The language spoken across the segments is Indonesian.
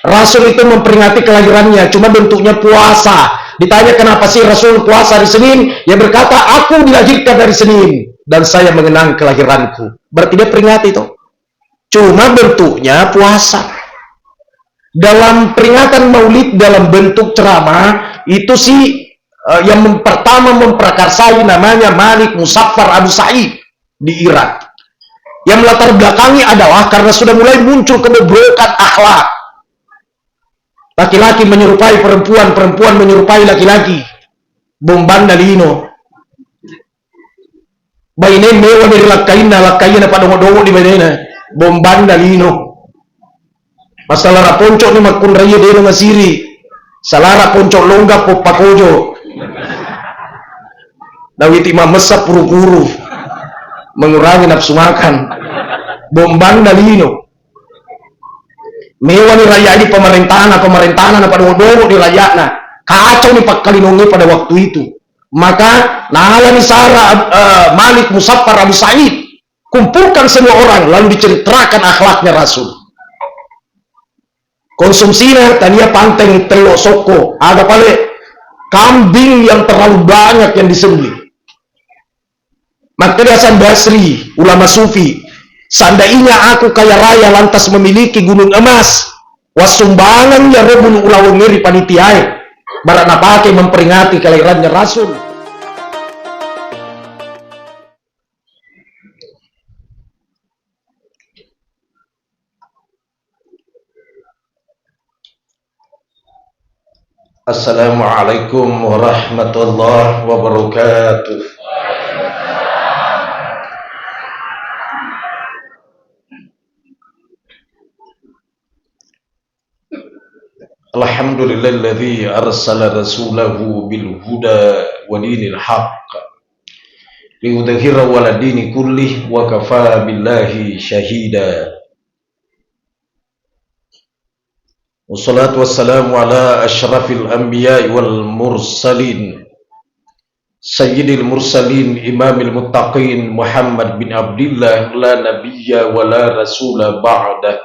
Rasul itu memperingati kelahirannya, cuma bentuknya puasa. Ditanya kenapa sih Rasul puasa hari Senin? Dia berkata, aku dilahirkan dari Senin dan saya mengenang kelahiranku. Berarti dia peringati itu. Cuma bentuknya puasa. Dalam peringatan Maulid dalam bentuk ceramah itu sih yang pertama memprakarsai namanya Malik Muzaffar Abu Sa'id di Irak. Yang melatar belakangi adalah karena sudah mulai muncul kebobrokan akhlak. Laki-laki menyerupai perempuan, perempuan menyerupai laki-laki. Bomban dalino. Baine mewa dari lakaina pada dongo di baina. Bomban dalino. Masalah poncok ni makun raya deno ngasiri. Salara poncok longga po pakojo. Nawiti mamesap puru-puru. Mengurangi nafsu makan. Bomban dalino. Mewah ni raya ini pemerintahan pada dongo di raya na. Kacau ni pakalinongi pada waktu itu. Maka nala ni Sarah Malik Muzaffar Abu Sa'id kumpulkan semua orang lalu diceritakan akhlaknya Rasul. Konsumsinya tania panteng telok soko, ada pale kambing yang terlalu banyak yang disembelih. Maka Hasan Basri, ulama sufi, seandainya aku kaya raya lantas memiliki gunung emas, wasumbangan ya robun ulawang ngiri panitiai, barat napake memperingati kelahirannya Rasul. Assalamualaikum warahmatullahi wabarakatuh. Alhamdulillahilladzi arsala rasulahu bil huda wa dinil haqq liyudhhirahu 'ala dini kullih wa kafaa billahi syahida. Wassalatu wassalamu ala asyrafil anbiya'i wal mursalin sayyidil mursalin imamil muttaqin Muhammad bin Abdillah la nabiyya wa la rasula ba'dah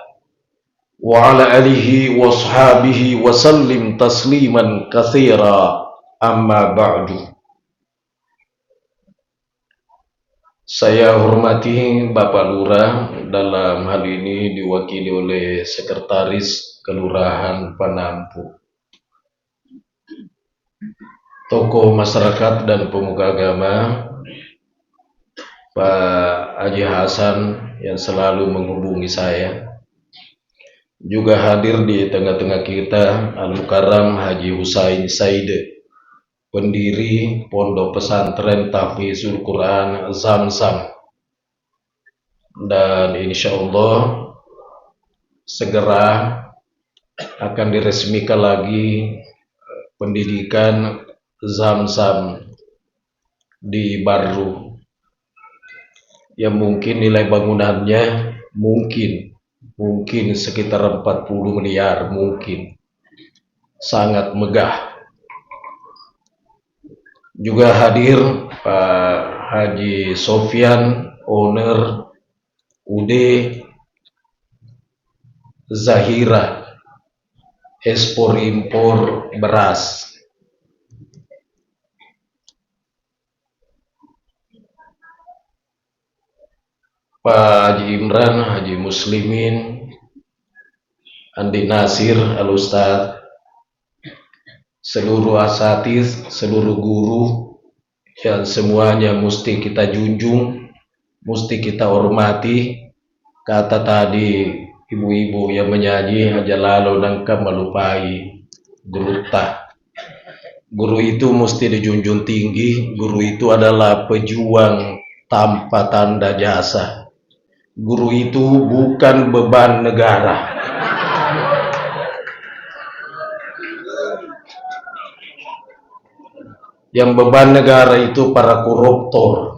wa ala alihi wa ashabihi wa sallim tasliman katsira amma ba'du. Saya hormati Bapak Lurah, dalam hal ini diwakili oleh Sekretaris Kelurahan Panampu, tokoh masyarakat dan pemuka agama, Pak Haji Hasan yang selalu menghubungi saya. Juga hadir di tengah-tengah kita Al-Mukarram Haji Husain Said, pendiri Pondok Pesantren Tahfizul Quran Zamzam, dan insya Allah segera akan diresmikan lagi pendidikan Zamzam di Barru yang mungkin nilai bangunannya mungkin sekitar 40 miliar, mungkin sangat megah. Juga hadir Pak Haji Sofyan, owner UD Zahira ekspor impor beras. Pak Haji Imran, Haji Muslimin, Andi Nasir, Al-Ustadz, seluruh asatiz, seluruh guru yang semuanya mesti kita junjung, mesti kita hormati. Kata tadi ibu-ibu yang menyanyi, aja lalu nangka melupai guru tah. Guru itu mesti dijunjung tinggi. Guru itu adalah pejuang tanpa tanda jasa. Guru itu bukan beban negara. Yang beban negara itu para koruptor.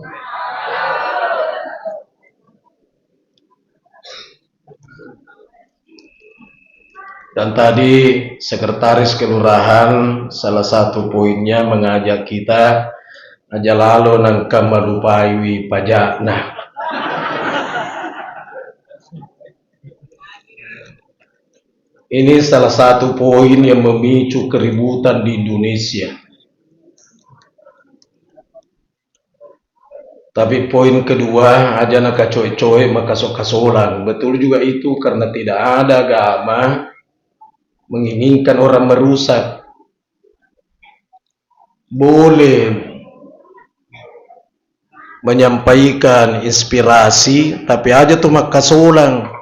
Dan tadi sekretaris kelurahan salah satu poinnya mengajak kita aja lalu nangka melupai pajak. Nah, Ini salah satu poin yang memicu keributan di Indonesia. Tapi poin kedua, aja nak coy-coy maka sok kasolan. Betul juga itu, karena tidak ada agama menginginkan orang merusak. Boleh menyampaikan inspirasi, tapi aja tuh mak kasolan.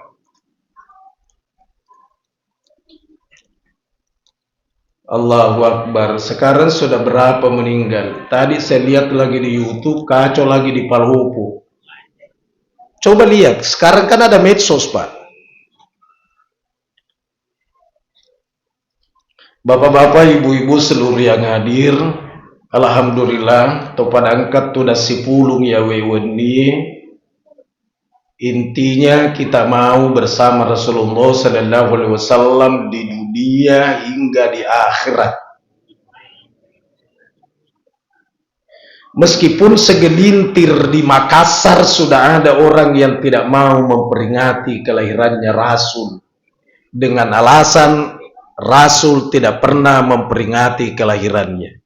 Allahu Akbar. Sekarang sudah berapa meninggal? Tadi saya lihat lagi di YouTube, kacau lagi di Palopo. Coba lihat, sekarang kan ada medsos, Pak. Bapak-bapak, ibu-ibu seluruh yang hadir, alhamdulillah, topan angkat tuh nasi pulung ya wewendi. Intinya kita mau bersama Rasulullah Sallallahu Alaihi Wasallam di dunia hingga di akhirat. Meskipun segelintir di Makassar sudah ada orang yang tidak mau memperingati kelahirannya Rasul dengan alasan Rasul tidak pernah memperingati kelahirannya.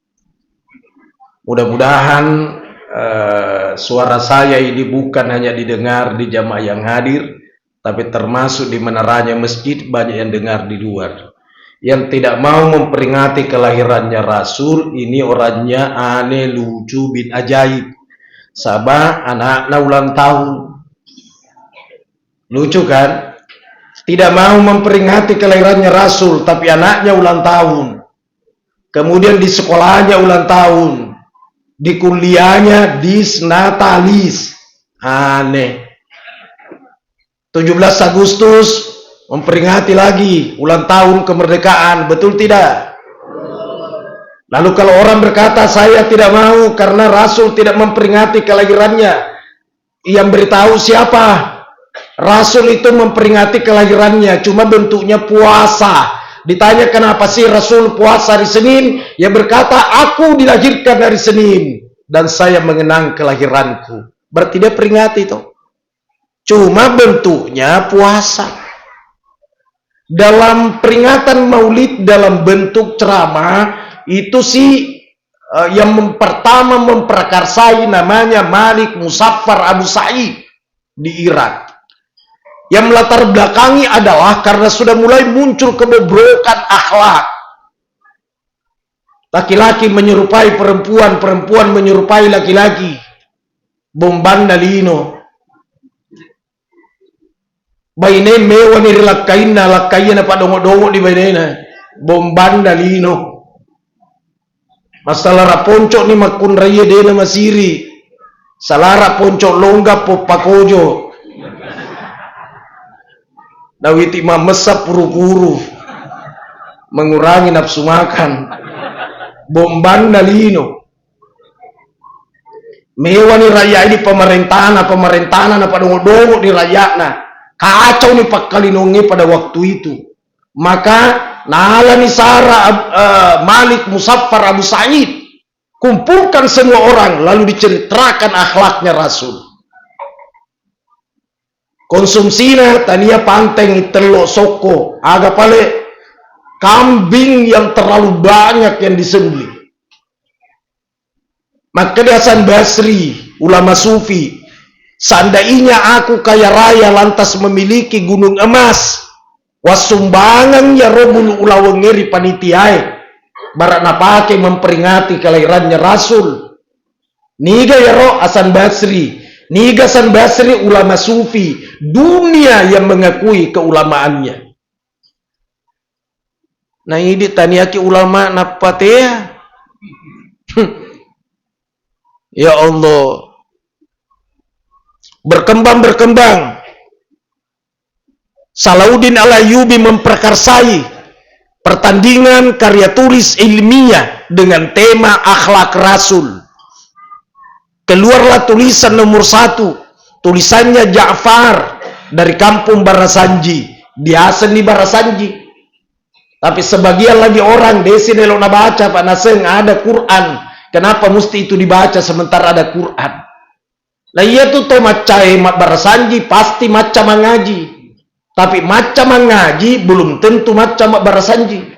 Mudah-mudahan suara saya ini bukan hanya didengar di jamaah yang hadir, tapi termasuk di menaranya masjid banyak yang dengar di luar. Yang tidak mau memperingati kelahirannya Rasul, ini orangnya aneh, lucu, bin ajaib. Sabah anak-anak ulang tahun. Lucu kan? Tidak mau memperingati kelahirannya Rasul, tapi anaknya ulang tahun. Kemudian di sekolahnya ulang tahun. Di kuliahnya disnatalis. Aneh. 17 Agustus memperingati lagi ulang tahun kemerdekaan, betul tidak? Lalu kalau orang berkata saya tidak mau karena Rasul tidak memperingati kelahirannya, yang beritahu siapa? Rasul itu memperingati kelahirannya, cuma bentuknya puasa. Ditanya kenapa sih Rasul puasa hari Senin? Yang berkata aku dilahirkan dari Senin dan saya mengenang kelahiranku. Berarti dia peringati itu. Cuma bentuknya puasa. Dalam peringatan Maulid dalam bentuk ceramah itu sih yang pertama memprakarsai namanya Malik Muzaffar Abu Sa'id di Irak. Yang melatar belakangi adalah karena sudah mulai muncul kebobrokan akhlak. Laki-laki menyerupai perempuan, perempuan menyerupai laki-laki. Bomban dalino. Baine mewah ni lakkaina, lakkaina pa dongo-dongo di bainena. Bomban dalino. Masalah raponco ni makun raya dena masiri. Salara ponco longga po pakojo. Dawiti mamesap puru-puru, mengurangi nafsu makan. Bomban dalino. Mewah ni raya ini pemerintahan apa dongo-dongo di raya na. Kacau ni Pak Kalinongi pada waktu itu. Maka nala ni Sarah Malik Muzaffar Abu Sa'id kumpulkan semua orang lalu diceritakan akhlaknya Rasul. Konsumsinya tania panteng telok soko agak pale kambing yang terlalu banyak yang disembelih. Maka di Hasan Basri ulama sufi, seandainya aku kaya raya lantas memiliki gunung emas, wasumbangan ya robul ulawengeri panitiai barat napake memperingati kelahirannya Rasul. Niga ya roh Hasan Basri, niga Hasan Basri ulama sufi dunia yang mengakui keulamaannya. Nah ini taniaki ulama napatea. Ya Allah, berkembang. Salahuddin Al-Ayyubi memprakarsai pertandingan karya tulis ilmiah dengan tema akhlak Rasul. Keluarlah tulisan nomor 1, tulisannya Ja'far dari kampung Barasanji, biasa di Barasanji. Tapi sebagian lagi orang desi nelona baca Pak Naseng ada Quran, kenapa mesti itu dibaca sementara ada Quran? Lah iya tuh macam Barasanji pasti macam mengaji. Tapi macam ngaji belum tentu macam barasanji.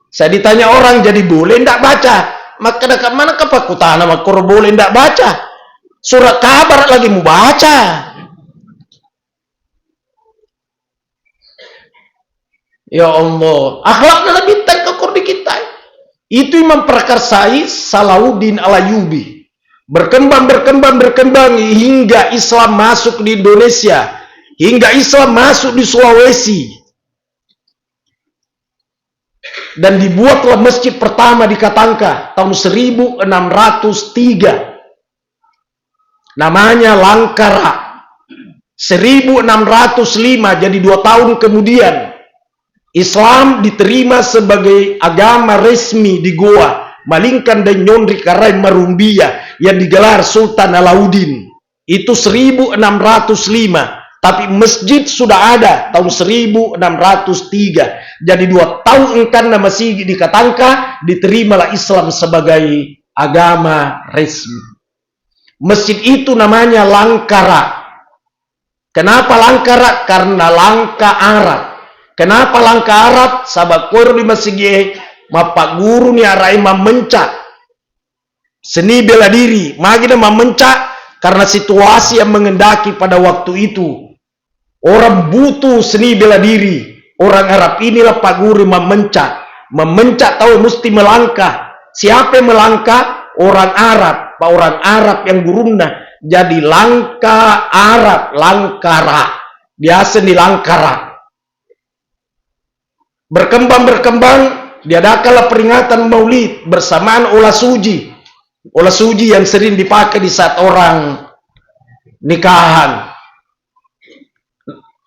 Saya ditanya orang, jadi boleh ndak baca? Maka dekat mana kepakutana makor boleh ndak baca? Surat kabar lagi mau baca. Ya Allah, akhlaknya lebih terkekor di kita. Itu yang memperkarsai Salahuddin Al-Ayyubi. Berkembang hingga Islam masuk di Indonesia, hingga Islam masuk di Sulawesi. Dan dibuatlah masjid pertama di Katangka tahun 1603. Namanya Langkara. 1605, jadi 2 tahun kemudian Islam diterima sebagai agama resmi di Goa, Malingkan dan Nyondri Karai Marumbia yang digelar Sultan Alauddin. Itu 1605. Tapi masjid sudah ada tahun 1603. Jadi 2 tahun karena masih di Katangka diterimalah Islam sebagai agama resmi. Masjid itu namanya Langkara. Kenapa Langkara? Karena langka Arab. Kenapa langka Arab? Sabak kor di masjid mapak guru ni arai memencak seni bela diri. Magina memencak karena situasi yang mengendaki pada waktu itu. Orang butuh seni bela diri. Orang Arab inilah Pak Guru memencak. Memencak tahu mesti melangkah. Siapa yang melangkah? Orang Arab. Pak orang Arab yang guruna. Jadi langka Arab, Langkara. Biasa di Langkara. Berkembang, diadakanlah peringatan Maulid bersamaan olah suji. Olah suji yang sering dipakai di saat orang nikahan.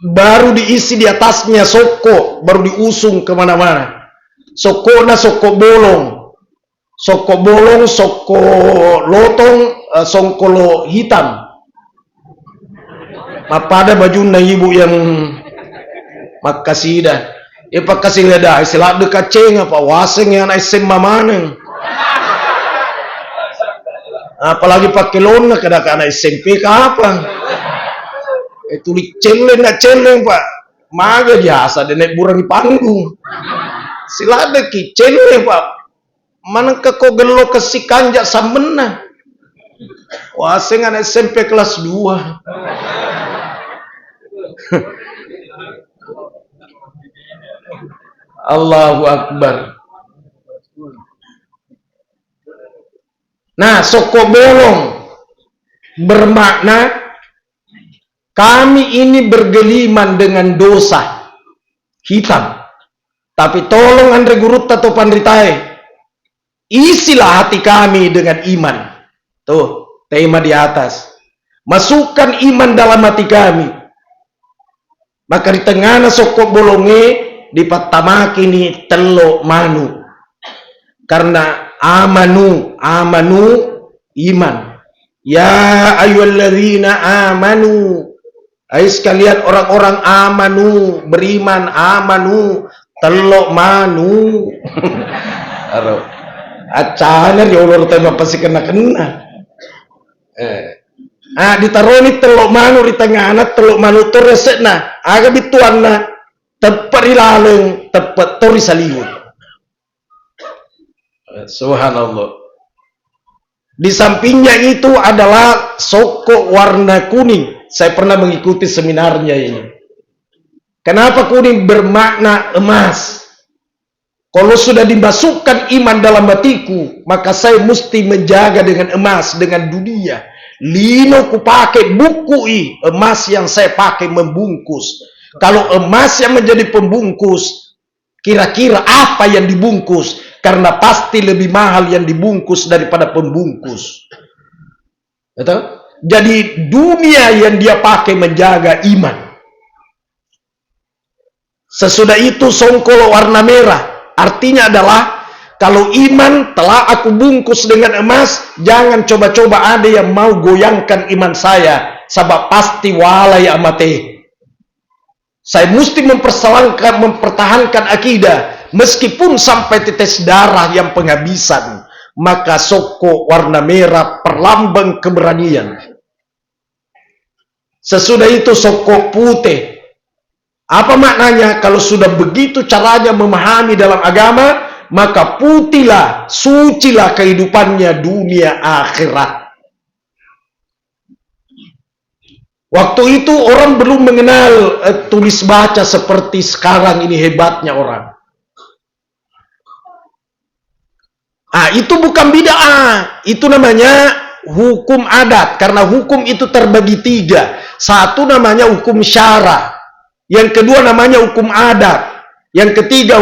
Baru diisi di atasnya soko, baru diusung kemana-mana. Sokona soko bolong, soko lotong, songkolo hitam. Apa ada baju na ibu yang makasidah. Pak kasih ada istilah dekat ceng apa waseng yang SM maneng. Apalagi pakai lona kadang-kadang SMP ke apa? Tulis celeng nggak celeng Pak. Maga biasa dan naik burang di panggung. Sila ada ki celeng Pak. Mana ke kau gelo kasih kanjak samena. Waseng anak SMP kelas 2. Allahu Akbar. Nah, soko bolong bermakna kami ini bergeliman dengan dosa hitam. Tapi tolong Andre Gurut atau Pandritai, isilah hati kami dengan iman. Tuh, tema di atas. Masukkan iman dalam hati kami. Maka di tengah soko bolonge dipatamaki ni telo manu. Karena amanu iman. Ya ayyuhalladzina amanu. Hai sekalian orang-orang amanu, beriman, amanu, telo manu. Aro. Acana ya Allah tema pasti kena. Ditaruh ni telo manu di tengah anak telo manu tu resetna. Aga bituanna tepat ilaleng, tepat tori saliwut. Subhanallah. Di sampingnya itu adalah soko warna kuning. Saya pernah mengikuti seminarnya ini. Kenapa kuning? Bermakna emas. Kalau sudah dimasukkan iman dalam hatiku, maka saya mesti menjaga dengan emas, dengan dunia. Lino ku pakai buku emas yang saya pakai membungkus. Kalau emas yang menjadi pembungkus, kira-kira apa yang dibungkus? Karena pasti lebih mahal yang dibungkus daripada pembungkus. Betul? Jadi dunia yang dia pakai menjaga iman. Sesudah itu songkolo warna merah. Artinya adalah kalau iman telah aku bungkus dengan emas, jangan coba-coba ada yang mau goyangkan iman saya. Sebab pasti walai amate. Saya mesti mempertahankan akidah. Meskipun sampai tetes darah yang penghabisan. Maka soko warna merah perlambang keberanian. Sesudah itu soko putih. Apa maknanya? Kalau sudah begitu caranya memahami dalam agama, maka putihlah, sucilah kehidupannya dunia akhirat. Waktu itu orang belum mengenal tulis baca seperti sekarang ini, hebatnya orang. Itu bukan bid'ah, itu namanya hukum adat. Karena hukum itu terbagi 3. Satu namanya hukum syara, yang kedua namanya hukum adat, yang ketiga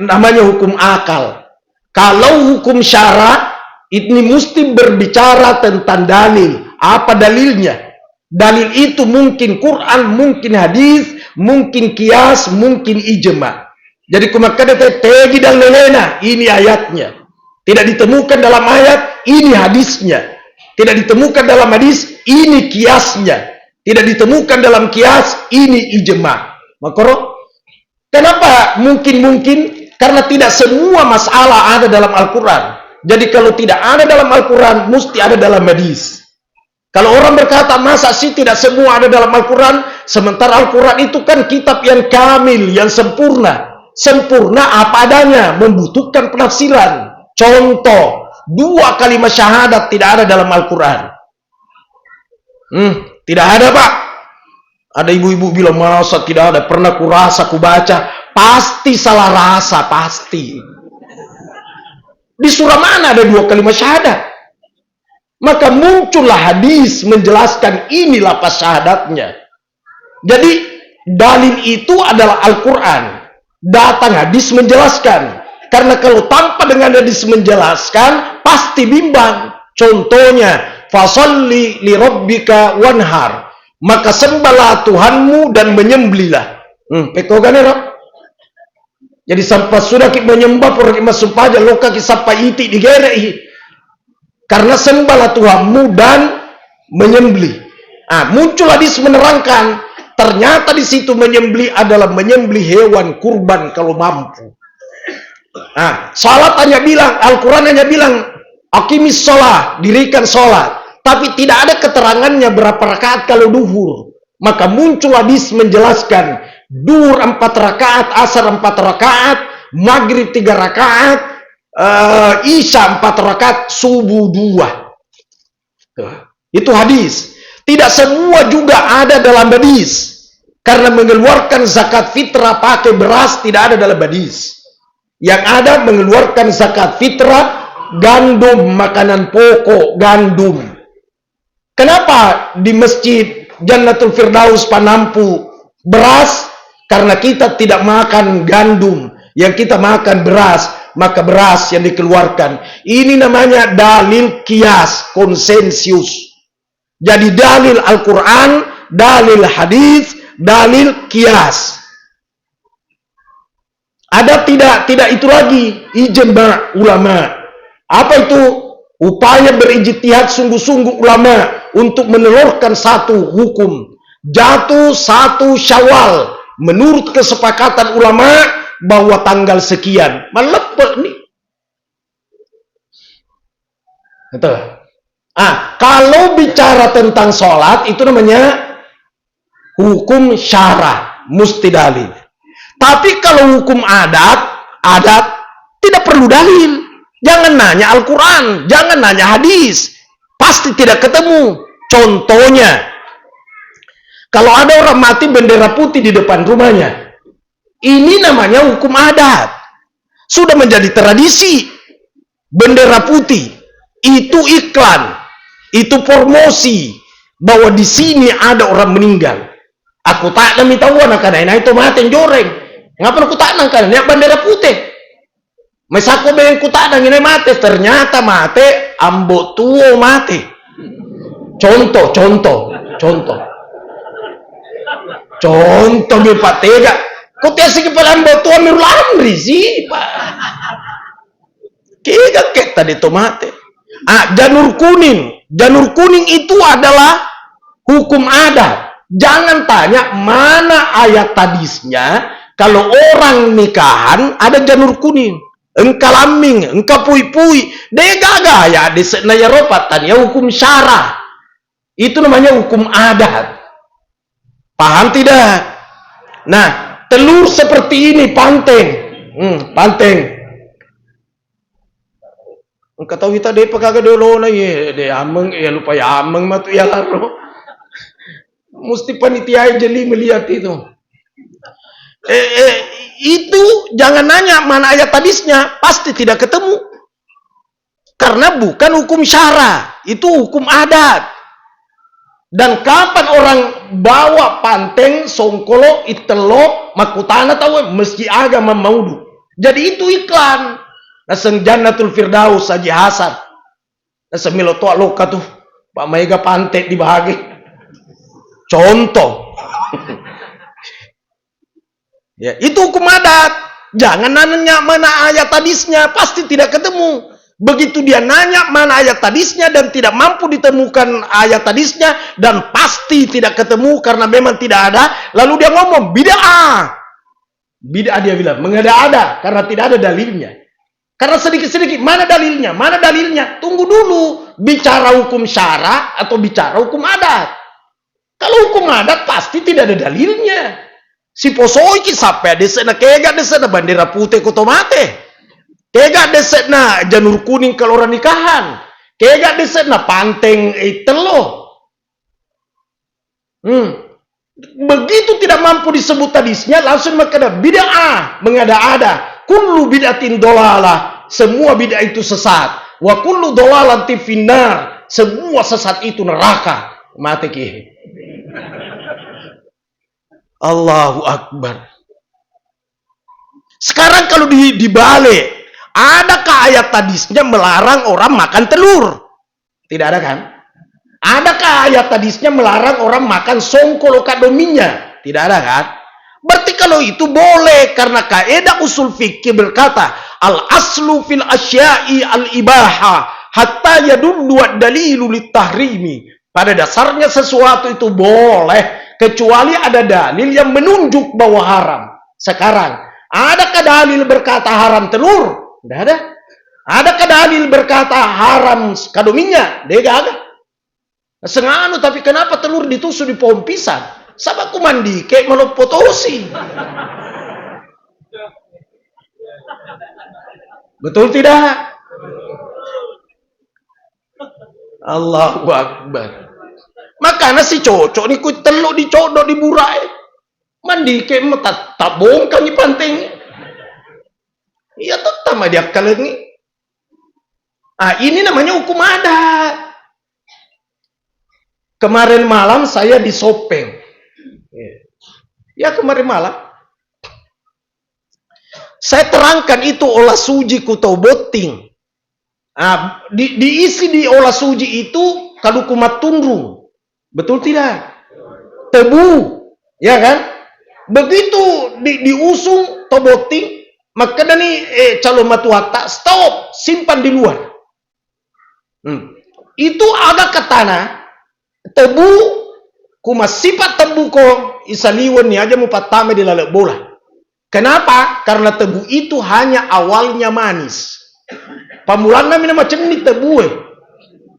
namanya hukum akal. Kalau hukum syara ini mesti berbicara tentang dalil. Apa dalilnya? Dalil itu mungkin Quran, mungkin hadis, mungkin kias, mungkin ijma. Jadi kumakada tegi dan lelena, ini ayatnya. Tidak ditemukan dalam ayat, ini hadisnya. Tidak ditemukan dalam hadis, ini kiasnya. Tidak ditemukan dalam kias, ini ijma. Makanya, kenapa mungkin? Karena tidak semua masalah ada dalam Al-Quran. Jadi kalau tidak ada dalam Al-Quran, mesti ada dalam hadis. Kalau orang berkata, masa sih tidak semua ada dalam Al-Quran? Sementara Al-Quran itu kan kitab yang kamil, yang sempurna. Sempurna apa adanya, membutuhkan penafsiran. Contoh, 2 kalimat syahadat tidak ada dalam Al-Quran. Tidak ada, Pak. Ada ibu-ibu bilang, masa tidak ada, pernah kurasa, kubaca. Pasti salah rasa, pasti. Di surah mana ada 2 kalimat syahadat? Maka muncullah hadis menjelaskan ini lafaz syahadatnya. Jadi dalil itu adalah Al-Quran. Datang hadis menjelaskan. Karena kalau tanpa dengan hadis menjelaskan, pasti bimbang. Contohnya, fasalli li rabbika wanhar. Maka sembahlah Tuhanmu dan menyembelilah. Jadi sampai sudah kita menyembah, orang masuk saja loka sampai iti digerei. Karena sembahlah Tuhanmu dan menyembelih. Muncul hadis menerangkan, ternyata di situ menyembelih adalah menyembelih hewan kurban kalau mampu. Salat hanya bilang, Al-Quran hanya bilang, aqimis sholat, dirikan sholat. Tapi tidak ada keterangannya berapa rakaat kalau duhur. Maka muncul hadis menjelaskan, duhur 4 rakaat, asar 4 rakaat, maghrib 3 rakaat, isya 4 rakaat, subuh 2. Itu hadis. Tidak semua juga ada dalam hadis. Karena mengeluarkan zakat fitrah pakai beras tidak ada dalam hadis. Yang ada mengeluarkan zakat fitrah gandum, makanan pokok gandum. Kenapa di masjid Jannatul Firdaus Panampu beras? Karena kita tidak makan gandum, yang kita makan beras, maka beras yang dikeluarkan. Ini namanya dalil kias, konsensus. Jadi dalil Al-Quran, dalil hadis, dalil kias. Ada tidak itu lagi ijma ulama. Apa itu? Upaya berijtihad sungguh-sungguh ulama untuk menelurkan satu hukum. Jatuh 1 Syawal menurut kesepakatan ulama bahwa tanggal sekian. Melepek nih. Betul. Kalau bicara tentang sholat itu namanya hukum syara, mesti dalil. Tapi kalau hukum adat tidak perlu dalil. Jangan nanya Al-Quran, jangan nanya hadis. Pasti tidak ketemu. Contohnya, kalau ada orang mati bendera putih di depan rumahnya, ini namanya hukum adat. Sudah menjadi tradisi. Bendera putih itu iklan, itu promosi bahwa di sini ada orang meninggal. Aku tak nami tahu anak karena itu mati joreng. Ngapa aku tak nangkan? Ini bendera putih. Mesako beng ku tak nangin mati. Ternyata mati ambo tuo mati. Contoh di Pak Tega. Kau tiasa kepala ambo tuo mirulamri sih Pak. Kega ket tadi itu mati. Janur kuning itu adalah hukum adat. Jangan tanya mana ayat hadisnya. Kalau orang nikahan ada janur kuning, engkau lambing, engkau pui-pui, dega gaya di senaya ropatan ya hukum syara. Itu namanya hukum adat. Paham tidak? Nah, telur seperti ini panteng. Panteng. Engkau tahu kita deh pagkaga dolo na ye, de ameng ya lupa ya ameng matu ya laro. Mesti panitia jeli melihat itu. Itu jangan nanya mana ayat hadisnya, pasti tidak ketemu. Karena bukan hukum syara, itu hukum adat. Dan kapan orang bawa panteng, songkolo, itelo, makutana tahu meski agama maudu. Jadi itu iklan. Naseng Jannatul Firdaus Haji Hasan. Naseng milotoa loka tuh. Pak Mega pantek dibahagi. Contoh. Ya, itu hukum adat. Jangan nanya mana ayat hadisnya, pasti tidak ketemu. Begitu dia nanya mana ayat hadisnya dan tidak mampu ditemukan ayat hadisnya dan pasti tidak ketemu karena memang tidak ada, lalu dia ngomong bid'ah. Bid'ah dia bilang, mengada-ada karena tidak ada dalilnya. Karena sedikit-sedikit, mana dalilnya? Mana dalilnya? Tunggu dulu, bicara hukum syara atau bicara hukum adat. Kalau hukum adat pasti tidak ada dalilnya. Si posoi ki sampai desena kega desena bandera putih kotomate. Kega desena janur kuning kalau orang nikahan. Kega desena panteng telo. Begitu tidak mampu disebut hadisnya langsung makada bid'ah, mengada-ada. Kullu bid'atin dolalah, semua bid'ah itu sesat. Wa kullu dolalatin finnar, semua sesat itu neraka. Mati ki. Allahu Akbar. Sekarang kalau dibalik, adakah ayat hadisnya melarang orang makan telur? Tidak ada kan? Adakah ayat hadisnya melarang orang makan songkol kadominya? Tidak ada kan? Berarti kalau itu boleh, karena kaidah usul fikih berkata al aslu fil asya'i al ibaha hatta yadullu ad-dalilu lit-tahrimi. Pada dasarnya sesuatu itu boleh kecuali ada dalil yang menunjuk bahwa haram. Sekarang, adakah dalil berkata haram telur? Tidak ada. Adakah dalil berkata haram kadominya? Tidak ada. Senganu, tapi kenapa telur ditusuk di pohon pisang? Sabab ku mandi kayak melopotosi. Betul tidak? Allahu Akbar. Makanya si cocok ni ku teluk dicodok di burai. Mandi kayak metat tak bongkang di panteng. Iya tetap dia kalian ni. Ini namanya hukum adat. Kemarin malam saya di Sopeng. Ya kemarin malam saya terangkan itu olah suji kutau boting. Diisi di olah suji itu kalau kumat tundrung, betul tidak? Tebu, ya kan? Begitu diusung toboting, maka dani calon matuata stop, simpan di luar. Itu ada ke tanah tebu, kumas sifat tebu ko isaliwan ni aja mau patame di lalak bola. Kenapa? Karena tebu itu hanya awalnya manis. Pamulan namin na macam ni tebu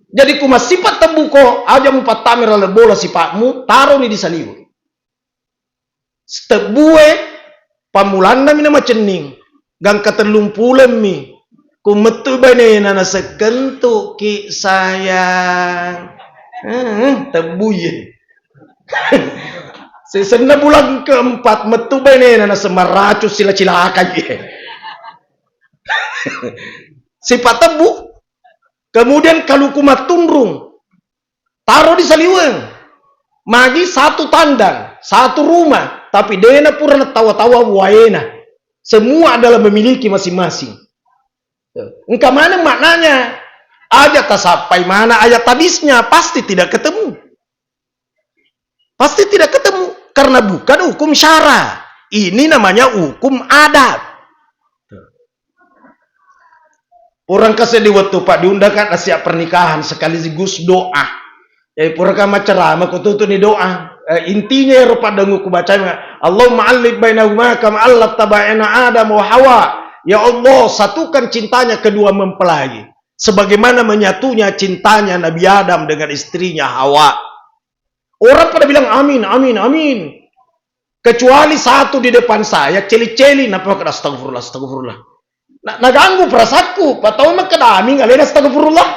Jadi kumas sifat tebu ko aja mau patame di lalak bola sifatmu taruh ni di saliwan. Tebu pamulan namin na macam ni gang katerlumpulan mi kumetu bane na sekentu ki sayang. Tebu ye. Sesena bulan keempat metu bene na semaracu sila cilaka ye. Sifat tebu. Kemudian kalau kumat tundrung taruh di saliweng. Magi satu tandang, satu rumah, tapi dena pura tawa-tawa waena. Semua adalah memiliki masing-masing. Engkau mana maknanya? Aja tak sampai mana ayat hadisnya pasti tidak ketemu. Pasti tidak ketemu karena bukan hukum syara. Ini namanya hukum adat. Orang kasih di waktu Pak diundangkan siap pernikahan sekaligus doa. Pura kama ceramah ku tutu ni doa. Intinya rupa dengu ku baca Allahumma alif bainahuma kama allaf tabaina Adam wa Hawa. Ya Allah, satukan cintanya kedua mempelai sebagaimana menyatunya cintanya Nabi Adam dengan istrinya Hawa. Orang pada bilang amin, amin, amin. Kecuali satu di depan saya, celi-celi, napa kena astagfirullah, astagfirullah. Nah ganggu perasaanku, patau mak kedami ngalena astagfirullah.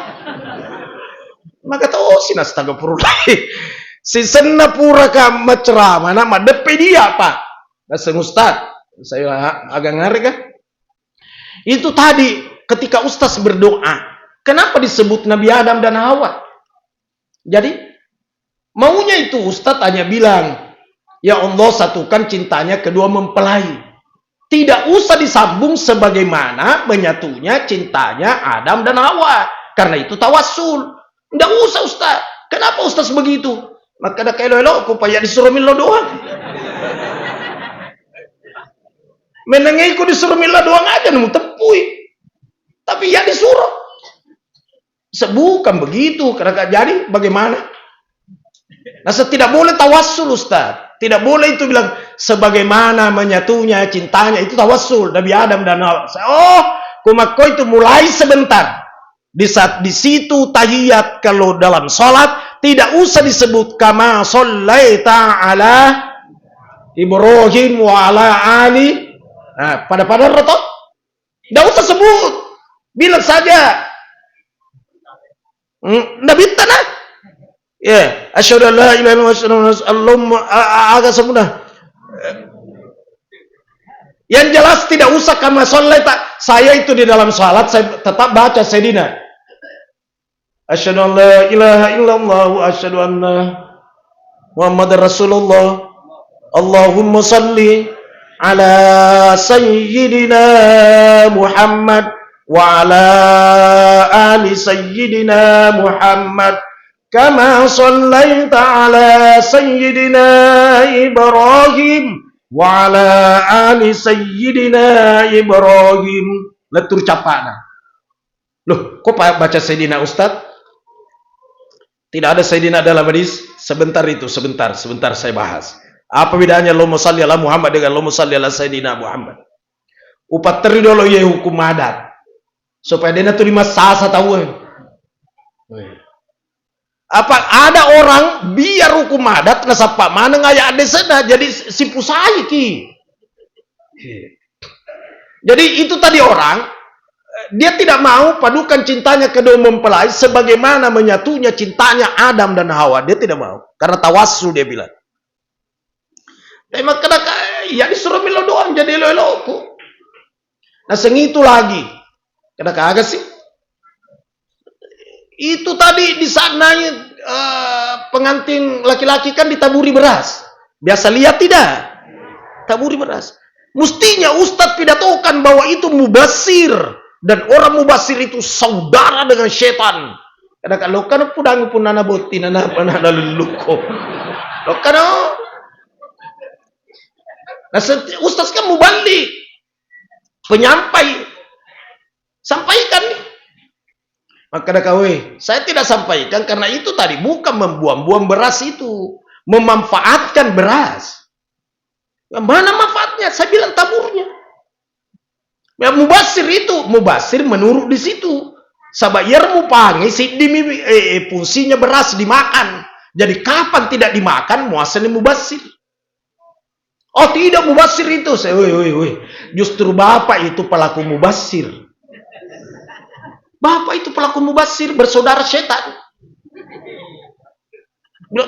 Maka tahu sih astagfirullah. Si senna pura ka macera mana depe dia pak. Nasa ustaz, saya agak ngari kan. Itu tadi ketika ustaz berdoa, kenapa disebut Nabi Adam dan Hawa? Jadi maunya itu ustaz hanya bilang, ya Allah satukan cintanya kedua mempelai. Tidak usah disambung sebagaimana menyatunya cintanya Adam dan Hawa. Karena itu tawassul. Tidak usah ustaz. Kenapa ustaz begitu? Maka ada kelo-elo supaya disuruh milo doang. Menengiku disuruh milo doang aja nemu tepui. Tapi ya disuruh. Bukan begitu. Karena jadi bagaimana? Nah, tidak boleh tawassul ustaz. Tidak boleh itu bilang sebagaimana menyatunya cintanya itu tawassul Nabi Adam dan Hawa. Oh, kumako itu mulai sebentar. Di saat di situ tahiyat kalau dalam salat tidak usah disebut kama shallaita ala Ibrahim wa ala ali. Nah, pada rotot. Tidak usah sebut. Bilang saja. Nabi tanah. Ya, asyhadu an la ilaha illallah agak sempurna. Yang jelas tidak usah kama shallaita. Saya itu di dalam salat saya tetap baca Sayyidina. Asyhadu an la ilaha illallah wa asyhadu anna Muhammadar Rasulullah. Allahumma salli ala sayyidina Muhammad wa ala ali sayyidina Muhammad. Kama shallaita ala sayyidina Ibrahim wa ala ali sayyidina Ibrahim. Letur capana. Loh, kok baca sayyidina Ustaz? Tidak ada sayyidina dalam hadis. Sebentar saya bahas. Apa bedanya Allahumma shalli ala Muhammad dengan Allahumma shalli ala sayyidina Muhammad? Upat teri dulu ya hukum adat. Supaya dia terima sasa tahu. Apa ada orang biar hukum adat nasapa mana ngaya ada sana jadi si pusai ki. Jadi itu tadi orang dia tidak mau padukan cintanya kedua mempelai sebagaimana menyatunya cintanya Adam dan Hawa. Dia tidak mau karena tawassul dia bilang. Tapi maka ya disuruh milo doang jadi elo-eloku. Nah sengitu lagi. Kena kagak sih? Itu tadi di sana pengantin laki-laki kan ditaburi beras. Biasa lihat tidak? Taburi beras. Mestinya Ustadz pidatokan bahwa itu mubasir. Dan orang mubasir itu saudara dengan setan. Kadang-kadang kan pudang pun nana boti nana panah luluko. Kan nah, Ustadz kan mubalik. Penyampai. Sampaikan nih. Maka saya tidak sampaikan karena itu tadi bukan membuang-buang beras itu, memanfaatkan beras. Mana manfaatnya? Saya bilang taburnya. Ya mubasir itu, mubasir menurut di situ. Sabayar mupangi si fungsinya beras dimakan. Jadi kapan tidak dimakan muasalnya mubasir. Oh tidak mubasir itu. Justru bapak itu pelaku mubasir. Bapak itu pelaku mubasir bersaudara setan.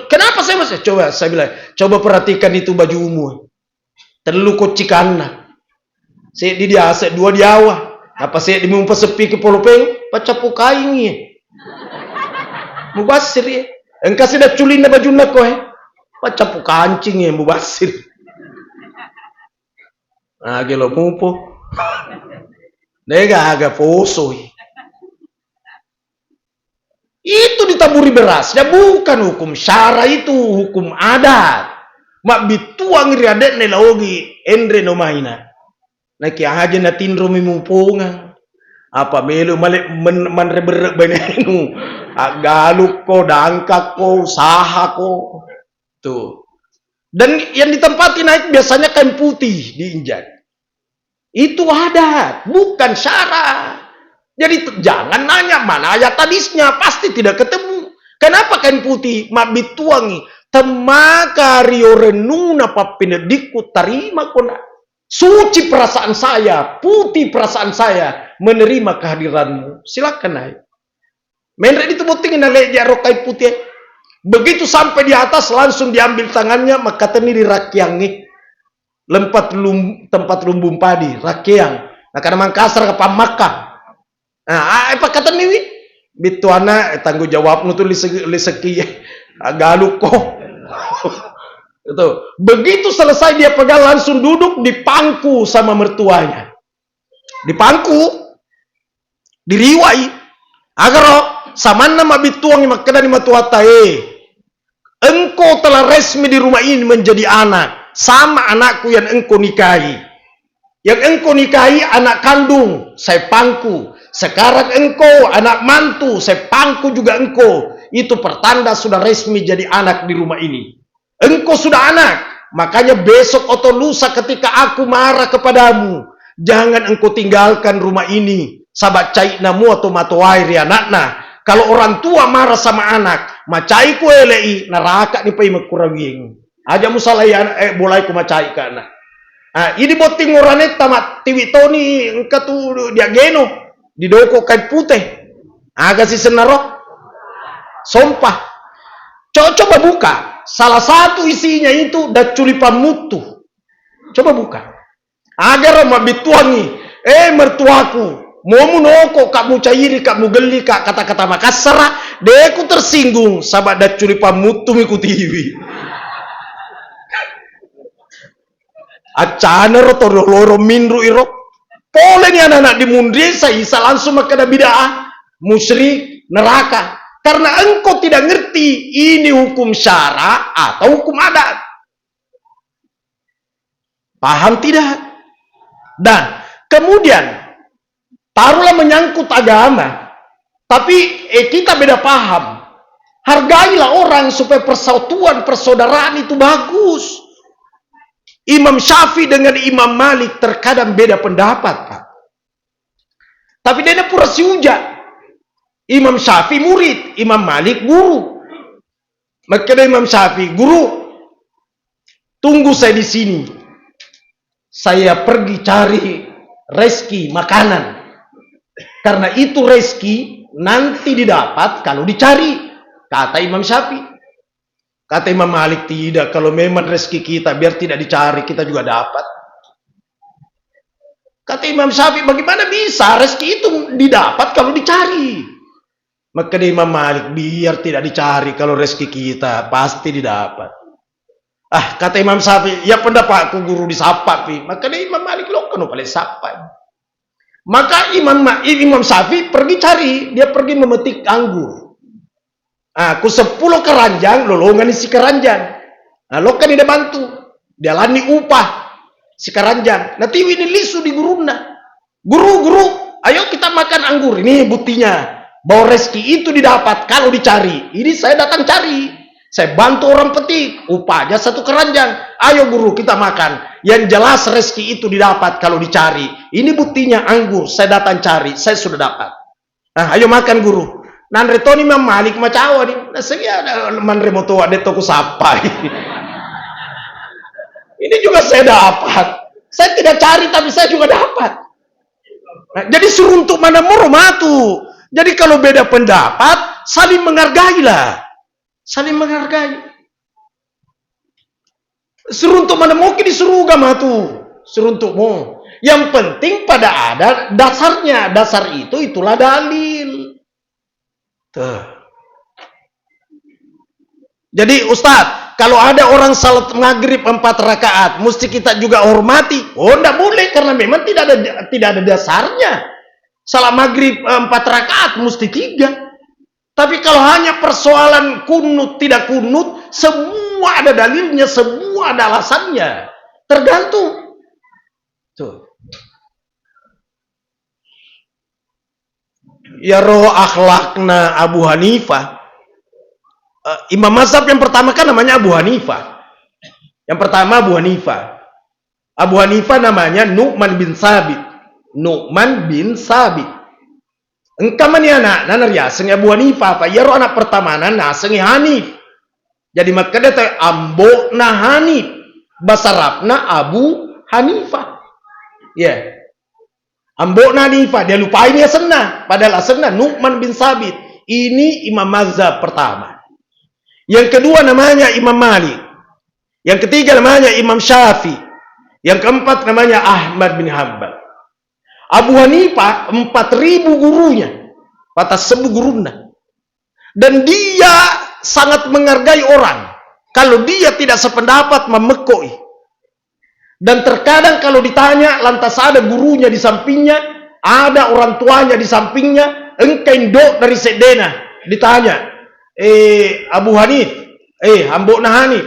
Kenapa saya masih? Coba saya bilang, coba perhatikan itu bajumu. Terlalu kocikanna. Saya di dia, saya dua di awal. Apa saya dimumpa sepi ke polopeng? Pacapu kain mubasir ya. Engkau sudah culin na baju nak kau pacapu kancing ya mubasir. Ah gelo mumpo. Nega agak poso. Itu ditaburi berasnya bukan hukum syara itu hukum adat. Mak bituang riadet nelaogi endre no maina. Naki aja na tindro mimumpunga. Apa melu malik manreber benenu. Galuk ko, dangkak ko, usaha ko. Tuh. Dan yang ditempati naik biasanya kain putih diinjak. Itu adat, bukan syara. Jadi jangan nanya mana ayat hadisnya, pasti tidak ketemu. Kenapa kain putih? Mabit tuangi. temaka rio renuna papinediku tarima kona. Suci perasaan saya, putih perasaan saya menerima kehadiranmu. Silakan naik. Menrek itu butingin leja rokai putih. Begitu sampai di atas langsung diambil tangannya, maka tani dirakyangnya. Tempat lumbung padi, rakyang. Nah karena Mangkasar ke Pamakah. Nah, apa kata ini? Bituana tanggung jawab nutul liseki galuk kok. Itu. Begitu selesai dia pegang langsung duduk di pangku sama mertuanya. Di pangku diriwai agar sama nama bituang yang makna di matuatae. Engkau telah resmi di rumah ini menjadi anak sama anakku yang engkau nikahi. Yang engkau nikahi anak kandung, saya pangku. Sekarang engkau anak mantu, saya pangku juga engkau. Itu pertanda sudah resmi jadi anak di rumah ini. Engkau sudah anak, makanya besok atau lusa ketika aku marah kepadamu, jangan engkau tinggalkan rumah ini. Sahabat cai namu atau matuai ri anakna. Kalau orang tua marah sama anak, macai ku elei neraka ni pai makurawing. Aja musalayan bolai ku macai kana. Ini boting orane tamat tiwitoni engka tu dia geno di doko kai putih. Aga si senaro. Sompah. Coba buka. Salah satu isinya itu daculipan mutu. Coba buka. Agar mabituangi. Mertuaku. Mau noko kamu cairi, kamu geli, kata-kata Makassar. Deku tersinggung. Sahabat daculipan mutu mengikuti. Acana roto loro mindru iro. Pole ni anak-anak di mundesa isa langsung makada bid'ah. Musyrik, neraka. Karena engkau tidak ngerti ini hukum syara atau hukum adat. Paham tidak? Dan kemudian taruhlah menyangkut agama, tapi kita beda paham. Hargailah orang supaya persatuan, persaudaraan itu bagus. Imam Syafi'i dengan Imam Malik terkadang beda pendapat, Pak. Tapi dia pura si ujak. Imam Syafi'i murid, Imam Malik guru. Maka Imam Syafi'i, guru, tunggu saya di sini. Saya pergi cari rezeki makanan. Karena itu rezeki nanti didapat kalau dicari. Kata Imam Syafi'i. Kata Imam Malik, tidak. Kalau memang rezeki kita biar tidak dicari, kita juga dapat. Kata Imam Syafi'i, bagaimana bisa rezeki itu didapat kalau dicari? Maka Imam Malik, biar tidak dicari, kalau rezeki kita pasti didapat. Kata Imam Syafi'i, ya pendapatku guru disapa. Maka Imam Malik, lo kan paling sapa. Maka Imam Syafi'i pergi cari, dia pergi memetik anggur. Aku 10 keranjang, lolongan isi keranjang. Lo kan dia bantu, dia lani upah si keranjang. Nanti ini lisu di guruna. Guru, ayo kita makan anggur. Ini buktinya. Bahwa rezeki itu didapat kalau dicari. Ini saya datang cari. Saya bantu orang petik. Upahnya 1 keranjang. Ayo guru kita makan. Yang jelas rezeki itu didapat kalau dicari. Ini buktinya anggur. Saya datang cari. Saya sudah dapat. Ayo makan guru. Nanre Tony Imam Malik macawa nih. Segi ada manre motowa de toko sapa. Ini juga saya dapat. Saya tidak cari tapi saya juga dapat. Jadi suruh untuk mana matu. Jadi kalau beda pendapat, saling menghargailah. Saling menghargai. Suruh untuk mana mau disuruh gama tuh. Suruh untuk mau. Yang penting pada ada dasarnya. Dasar itulah dalil. Tuh. Jadi Ustadz, kalau ada orang salat maghrib 4 rakaat, mesti kita juga hormati. Oh, enggak boleh karena memang tidak ada dasarnya. Salat maghrib 4 rakaat mesti 3. Tapi kalau hanya persoalan kunut tidak kunut, semua ada dalilnya, semua ada alasannya. Tergantung. Tuh. Ya roh akhlakna Abu Hanifah. Imam mazhab yang pertama kan namanya Abu Hanifah. Yang pertama Abu Hanifah. Abu Hanifah namanya Nu'man bin Sabit. Nu'man bin Sabit. Engkau mana anak nanar ya sengi Abu Hanifah apa? Ya roh anak pertama nana sengi Hanif. Jadi maka dia ambokna Hanif, basarapna Abu Hanifah. Ya. Ambokna Hanifah, dia lupa ini asna, padahal asna Nu'man bin Sabit. Ini imam mazhab pertama. Yang kedua namanya Imam Malik. Yang ketiga namanya Imam Syafi'i. Yang keempat namanya Ahmad bin Hanbal. Abu Hanifah 4.000 gurunya, patas sebu guruna. Dan dia sangat menghargai orang. Kalau dia tidak sependapat memekoi. Dan terkadang kalau ditanya, lantas ada gurunya di sampingnya, ada orang tuanya di sampingnya, engkau indok dari sedena. Ditanya, Abu Hanif, Ambokna Hanif,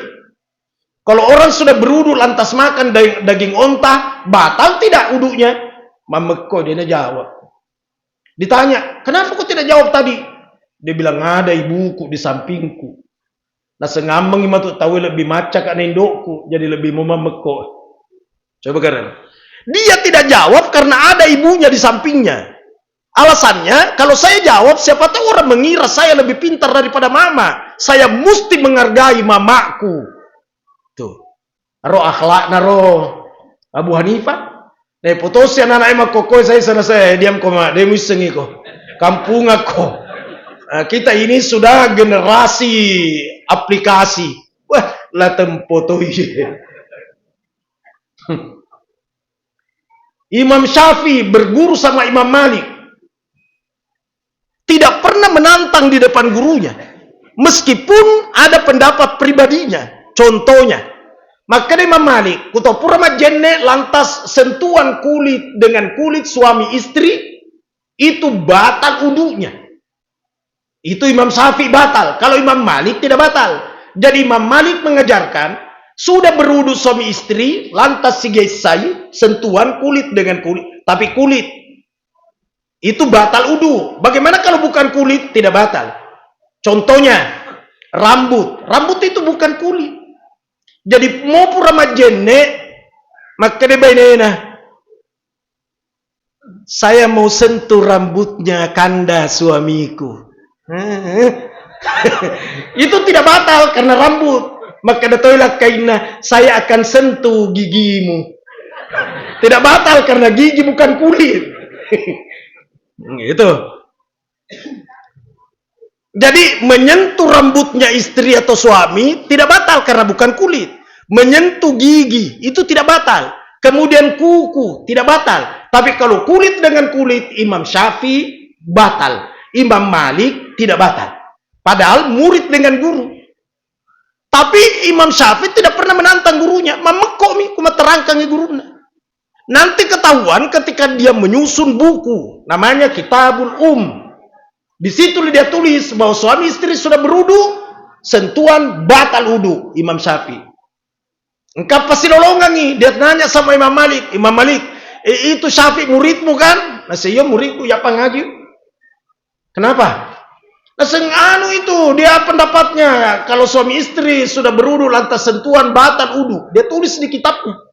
kalau orang sudah berudu lantas makan daging onta, batal tidak uduknya? Memekoi, dia jawab. Ditanya, kenapa kau tidak jawab tadi? Dia bilang, ada ibuku di sampingku. Nah sengambang ima tuh tahu lebih macak kan indokku, jadi lebih memekoi. Coba keren. Dia tidak jawab karena ada ibunya di sampingnya. Alasannya, kalau saya jawab, siapa tahu orang mengira saya lebih pintar daripada mama. Saya mesti menghargai mamaku. Tuh. Roh akhlak naro Abu Hanifah. Nih putus ya anak emak kokoi saya selesai diam koma dia musengi ko. Kampung aku. Kita ini sudah generasi aplikasi. Wah, lah tempo tuh. Imam Syafi'i berguru sama Imam Malik. Tidak pernah menantang di depan gurunya. Meskipun ada pendapat pribadinya. Contohnya, maka Imam Malik, kutopura majenne lantas sentuhan kulit dengan kulit suami istri, itu batal wudunya. Itu Imam Syafi'i batal. Kalau Imam Malik tidak batal. Jadi Imam Malik mengajarkan, sudah berwudu suami istri, lantas sigesai, sentuhan kulit dengan kulit. Tapi kulit, itu batal wudu. Bagaimana kalau bukan kulit? Tidak batal. Contohnya, rambut. Rambut itu bukan kulit. Jadi mau pura majenne, maka dia bainena. Saya mau sentuh rambutnya kanda suamiku. Itu tidak batal karena rambut. Maka datoilah kaina, saya akan sentuh gigimu. Tidak batal karena gigi bukan kulit. Gitu. Jadi menyentuh rambutnya istri atau suami tidak batal karena bukan kulit. Menyentuh gigi itu tidak batal. Kemudian kuku tidak batal. Tapi kalau kulit dengan kulit, Imam Syafi'i batal. Imam Malik tidak batal. Padahal murid dengan guru. Tapi Imam Syafi'i tidak pernah menantang gurunya. Mamekomi kuma terangkangi gurunya. Nanti ketahuan ketika dia menyusun buku. Namanya Kitabul Di situ dia tulis bahwa suami istri sudah berudu, sentuhan batal wudu Imam Syafi'i. Engkau pasti lolongan nih, dia nanya sama Imam Malik, Imam Malik, itu Syafi'i muridmu kan? Nah, saya muridku ya ngaji. Kenapa? Nah, senganu itu dia pendapatnya kalau suami istri sudah berudu lantas sentuhan batal wudu. Dia tulis di kitabnya.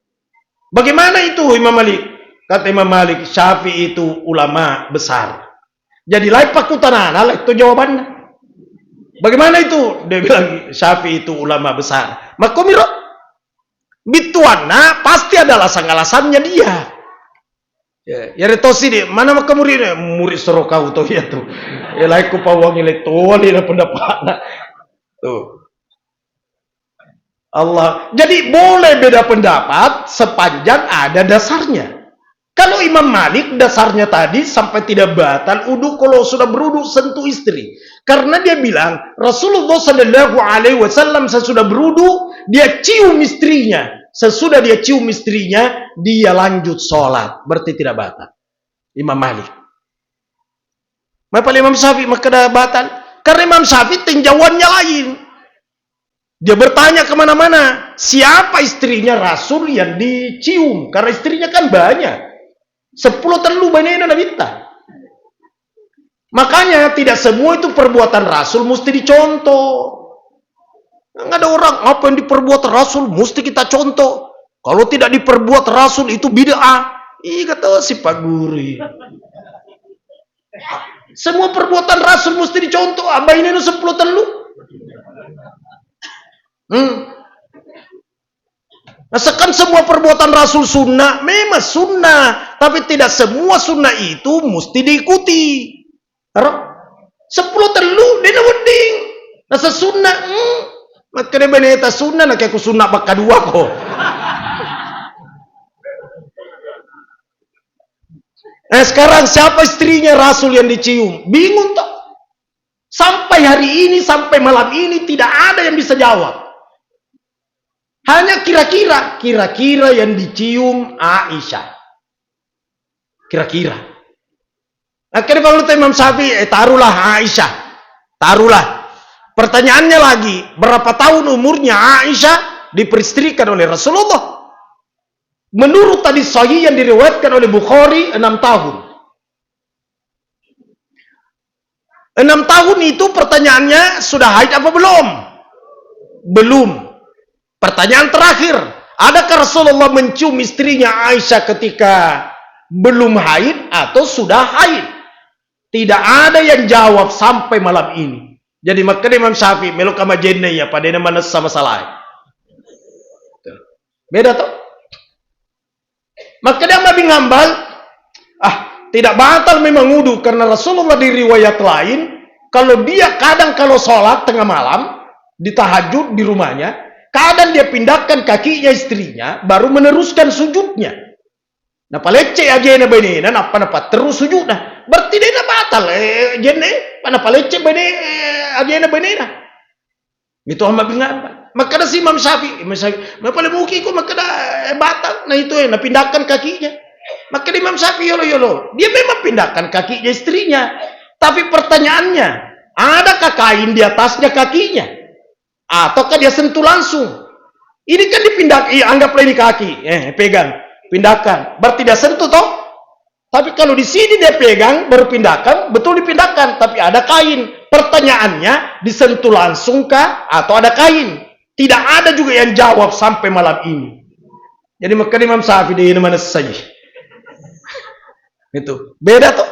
Bagaimana itu Imam Malik? Kata Imam Malik, Syafi'i itu ulama besar. Jadi lain pakutanana, itu jawabannya. Bagaimana itu? Dia bilang Syafi'i itu ulama besar. Makomiro, bituana pasti ada alasan-alasannya dia. Ya retosi dia. Mana maka muridnya? Murid serokau tuh ya tuh. Ya lain kupawangi letoli na pendapatnya. Tuh. Allah. Jadi boleh beda pendapat sepanjang ada dasarnya. Kalau Imam Malik dasarnya tadi sampai tidak batal wudu kalau sudah berudu sentuh istri. Karena dia bilang Rasulullah Shallallahu Alaihi Wasallam sesudah berudu dia cium istrinya. Sesudah dia cium istrinya dia lanjut sholat. Berarti tidak batal. Imam Malik. Kenapa Imam Syafi'i maka dah batal? Karena Imam Syafi'i tinjauannya lain. Dia bertanya kemana-mana. Siapa istrinya Rasul yang dicium? Karena istrinya kan banyak. 10 telu banyak yang minta. Makanya tidak semua itu perbuatan Rasul mesti dicontoh. Nggak ada orang apa yang diperbuat Rasul mesti kita contoh. Kalau tidak diperbuat Rasul itu bid'ah. Ih kata si Pak Guri. Semua perbuatan Rasul mesti dicontoh. Abah ini 10 telu. Hmm. Nah, semua perbuatan Rasul sunnah, memang sunnah, tapi tidak semua sunnah itu mesti diikuti. Arah 10 telu dia wending. Nah sesunnah, maka dia beneta sunnah, nak aku sunnah bak kedua ko. Nah sekarang siapa istrinya Rasul yang dicium? Bingung tak? Sampai hari ini, sampai malam ini tidak ada yang bisa jawab. Hanya kira-kira yang dicium Aisyah. Kira-kira. Akhirnya kalau Imam Syafi'i, taruhlah Aisyah. Taruhlah. Pertanyaannya lagi, berapa tahun umurnya Aisyah diperistrikan oleh Rasulullah? Menurut tadi sahih yang diriwayatkan oleh Bukhari, 6 tahun. 6 tahun itu pertanyaannya sudah haid apa belum? Belum. Pertanyaan terakhir, adakah Rasulullah mencium istrinya Aisyah ketika belum haid atau sudah haid? Tidak ada yang jawab sampai malam ini. Jadi maka Imam Syafi'i melok sama jenne ya pada mana sama salah. Beda tuh. Maka dia Nabi ngambal, tidak batal memang wudu karena Rasulullah di riwayat lain, kalau dia kalau sholat tengah malam di tahajud di rumahnya, kadang dia pindahkan kakinya istrinya, baru meneruskan sujudnya. Nah, palecce aja na benena, apa terus sujud nah. Berarti dia na batal, jene, pana palecce bene aja na benena. Itu hamba bingan. Maka ada si Imam Syafi'i, maka muki ko maka batal. Nah itu napindahkan kakinya. Maka Imam Syafi'i yolo, dia memang pindahkan kakinya istrinya. Tapi pertanyaannya, adakah kain di atasnya kakinya? Ataukah dia sentuh langsung? Ini kan dipindahkan, anggaplah ini kaki, pegang, pindahkan. Berarti dia sentuh toh? Tapi kalau di sini dia pegang, baru pindahkan, betul dipindahkan. Tapi ada kain. Pertanyaannya, disentuh langsung kah atau ada kain? Tidak ada juga yang jawab sampai malam ini. Jadi maka Imam Syafi'i di mana saja. Itu beda tuh.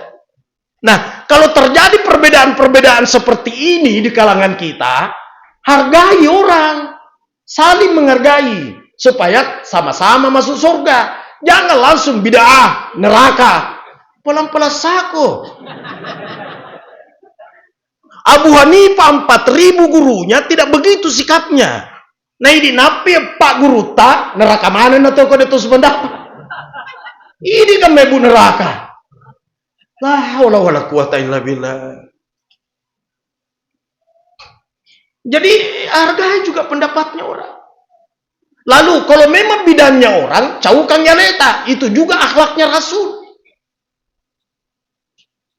Nah, kalau terjadi perbedaan-perbedaan seperti ini di kalangan kita, hargai orang, saling menghargai supaya sama-sama masuk surga. Jangan langsung bid'ah, neraka. Pelan-pelan sako. Abu Hanifah 4.000 gurunya tidak begitu sikapnya. Nah ini napi Pak Guru tak neraka mana atau kau itu sependapat. Ini kan mebu neraka. La haula wala quwata illa billah. Jadi hargai juga pendapatnya orang. Lalu kalau memang bidannya orang, caukan nyaleta, itu juga akhlaknya Rasul.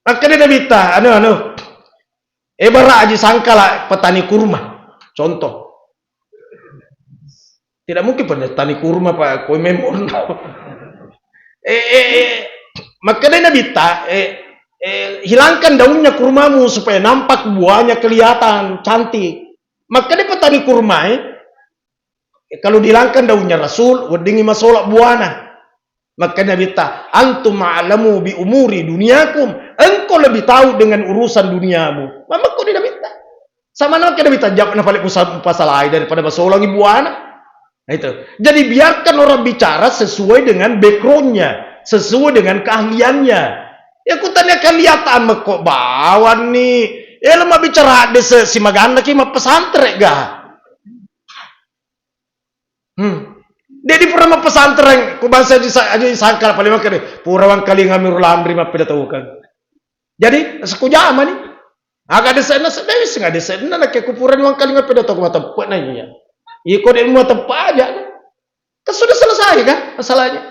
Makanya bita, bara aji sangkala petani kurma. Contoh. Tidak mungkin petani kurma Pak, koi memon. Makanya bita, hilangkan daunnya kurmamu supaya nampak buahnya kelihatan cantik. Makanya petani kurma, kalau dihilangkan daunnya Rasul, wedingi masolak buana. Makanya bita, antum ma'alamu bi umuri duniakum. Engkau lebih tahu dengan urusan duniamu. Mama kau tidak minta. Sama nak kita minta jawab na balik pasal lain daripada masolang ibu anak. Nah, itu. Jadi biarkan orang bicara sesuai dengan backgroundnya, sesuai dengan keahliannya. Ya aku tanya kelihatan kok bawan nih. Ya lama bicara ada si maganda ki mah pesantren gak? Dia pernah pesantren, ku bangsa aja sangkal paling makanya purawang kali ngamir lamri mah pada tahu kan. Jadi sekujama nih. Agak ada sana sedai sing ada sana nak kupuran wang kali ngapa pada tahu mata tempat nanya. Iko dia mau tempat aja. Kan sudah selesai kan masalahnya.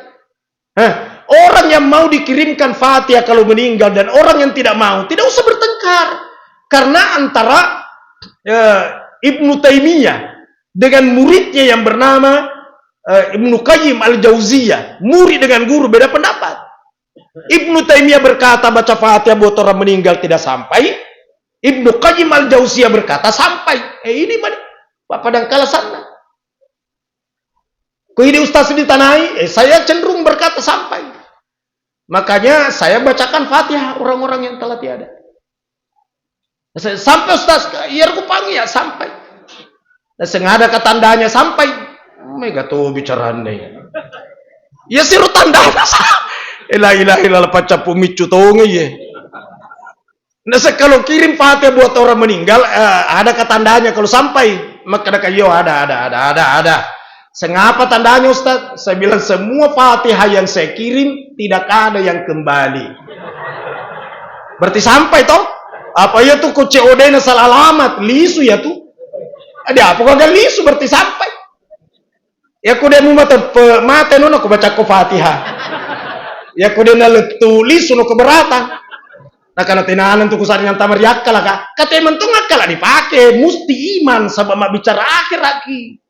Orang yang mau dikirimkan Fatihah kalau meninggal dan orang yang tidak mau, tidak usah bertengkar. Karena antara Ibnu Taimiyah dengan muridnya yang bernama Ibnu Qayyim al-Jauziyah, murid dengan guru beda pendapat. Ibnu Taimiyah berkata baca Fatihah buat orang meninggal tidak sampai. Ibnu Qayyim al-Jauziyah berkata sampai. Ini Pak Padang kalah sana. Kau ini ustaz ditanai, saya cenderung berkata sampai. Makanya saya bacakan Fatihah orang-orang yang telah tiada. Sampai ustaz, ya aku panggil ya sampai. Dan sengaja ke tandanya sampai mega tuh bicara nih. Ya siru tandanya ilah ilah pacapu micu tonge ye. Nah kalau kirim Fatihah buat orang meninggal ada ketandanya kalau sampai maka ada. Sengapa tandanya Ustaz? Saya bilang semua Fatihah yang saya kirim tidak ada yang kembali. Berarti sampai toh? Apa ya tuh COD na salah alamat, lisu ya tuh. Ada apa kagak lisu berarti sampai. Ya kuda mu mata nono ko baca ko Fatihah. Ya kuda na tulis no keberatan. Nah karena tenanan tuh kusan yang tamar yakala ka. Kata emang tuh ngakala dipakai, mesti iman sabab mak bicara akhir lagi.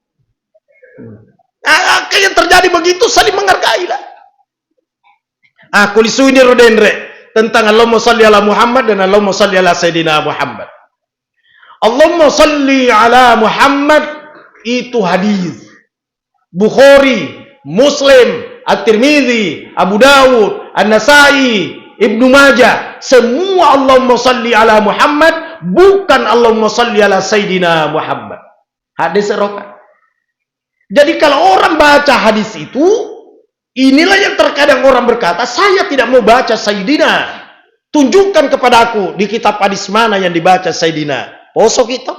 Kayak terjadi begitu saling menghargai lah. Aku lisui di Rodenre tentang Allahumma salli ala Muhammad dan Allahumma salli ala Sayyidina Muhammad. Allahumma salli ala Muhammad itu hadis Bukhari, Muslim, At-Tirmidzi, Abu Dawud, An-Nasai, Ibnu Majah, semua Allahumma salli ala Muhammad, bukan Allahumma salli ala Sayyidina Muhammad. Hadis Eropa. Jadi kalau orang baca hadis itu, inilah yang terkadang orang berkata, saya tidak mau baca Sayyidina. Tunjukkan kepada aku di kitab hadis mana yang dibaca Sayyidina. Poso kita.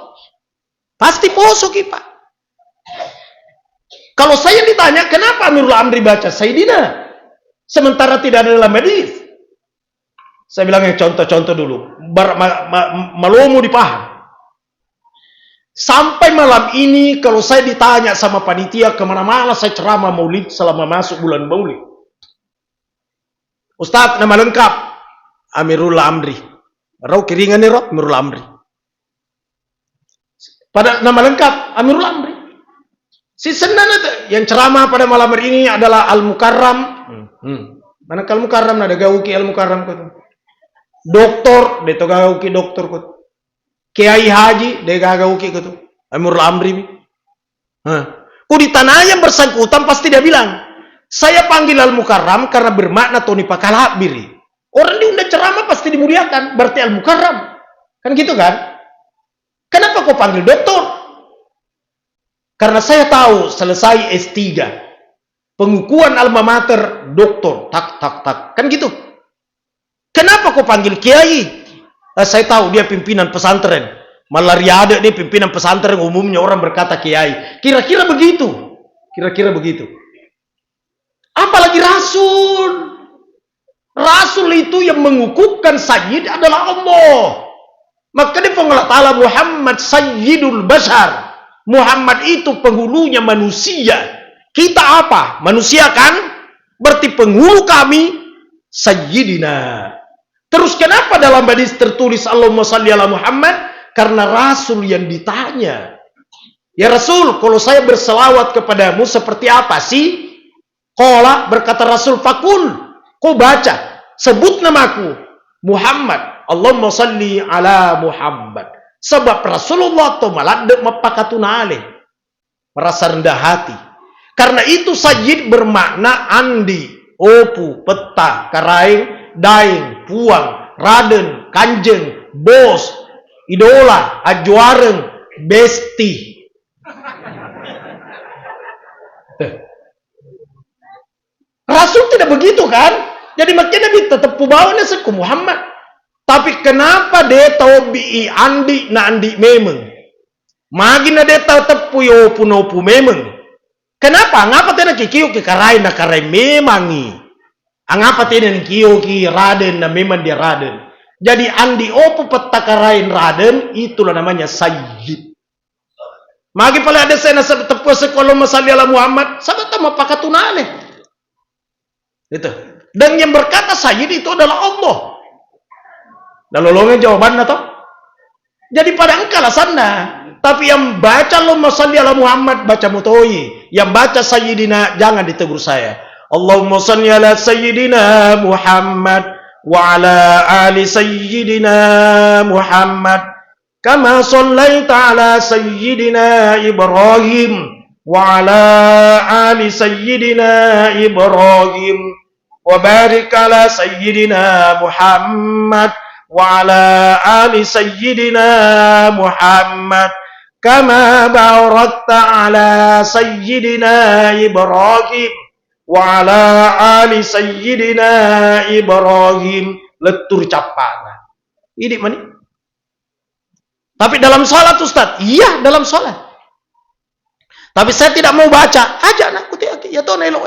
Pasti poso kita. Kalau saya ditanya, kenapa Amirul Amri baca Sayyidina? Sementara tidak ada dalam hadis. Saya bilang yang contoh-contoh dulu. Malomo dipaham. Sampai malam ini, kalau saya ditanya sama panitia, kemana-mana saya ceramah maulid selama masuk bulan maulid. Ustaz, nama lengkap. Amirul Amri. Rau kiringan nih, Amirul Amri. Pada nama lengkap, Amirul Amri. Si senang itu yang ceramah pada malam hari ini adalah Al-Mukarram. Mana Al-Mukarram ada gauki Al-Mukarram kau. Doktor, dia gauki doktor kau. Kiai Haji, dia gauki kau. Amirul Amri. Ku ditanya yang bersangkutan pasti dia bilang, saya panggil Al-Mukarram karena bermakna Tony Pakalabiri. Orang diundang ceramah pasti dimuliakan, berarti Al-Mukarram. Kan gitu kan? Kenapa kau panggil doktor? Karena saya tahu selesai S3 pengukuhan alma mater doktor tak kan gitu. Kenapa kau panggil kiai? Saya tahu dia pimpinan pesantren. Malah riada dia pimpinan pesantren, umumnya orang berkata kiai. Kira-kira begitu. Apalagi Rasul. Rasul itu yang mengukuhkan sayyid adalah Allah. Maka dia Allah Ta'ala Muhammad Sayyidul Bashar. Muhammad itu penghulunya manusia. Kita apa? Manusia kan? Berarti penghulu kami Sayyidina. Terus kenapa dalam hadis tertulis Allahumma salli ala Muhammad? Karena Rasul yang ditanya. Ya Rasul, kalau saya berselawat kepadamu seperti apa sih? Qala, berkata Rasul, fakul. Kau baca, sebut namaku Muhammad. Allahumma salli ala Muhammad. Sebab Rasulullah itu malah mapakatunale, merasa rendah hati. Karena itu sayyid bermakna andi, opu, peta, karaing, daing, puang, raden, kanjeng, bos, idola, ajuareng, besti. Rasul tidak begitu kan? Jadi makanya Nabi tetap pubawanya seku Muhammad. Tapi kenapa dia tahu bi andi na andi memang? Magi na dia tahu tepu yo punopu memang. Kenapa? Ngapa tena kikiu ki karai na karai memangi? Angapa tena kikiu ki raden na memang dia raden? Jadi andi opu peta karain raden itulah namanya sayyid. Magi pala ada saya na tepu sekolah masalli ala Muhammad, sabat sama pakatunale. Itu. Dan yang berkata sayyid itu adalah Allah. Dan lolongnya jawaban atau? Jadi pada engkau lah sana. Tapi yang baca Allahumma salli ala Muhammad baca mutoi. Yang baca Sayyidina jangan ditegur saya. Allahumma salli ala Sayyidina Muhammad wa ala ali Sayyidina Muhammad kama sallaita ala Sayyidina Ibrahim wa ala ali Sayyidina Ibrahim wa barik ala Sayyidina Muhammad wa ala ali Sayyidina Muhammad kama barakta ala sayyidina Ibrahim wa ala ali sayyidina Ibrahim. Letur capana. Ini mani. Tapi dalam salat Ustaz, iya dalam salat. Tapi saya tidak mau baca. Aja nak kuti ya to nelo.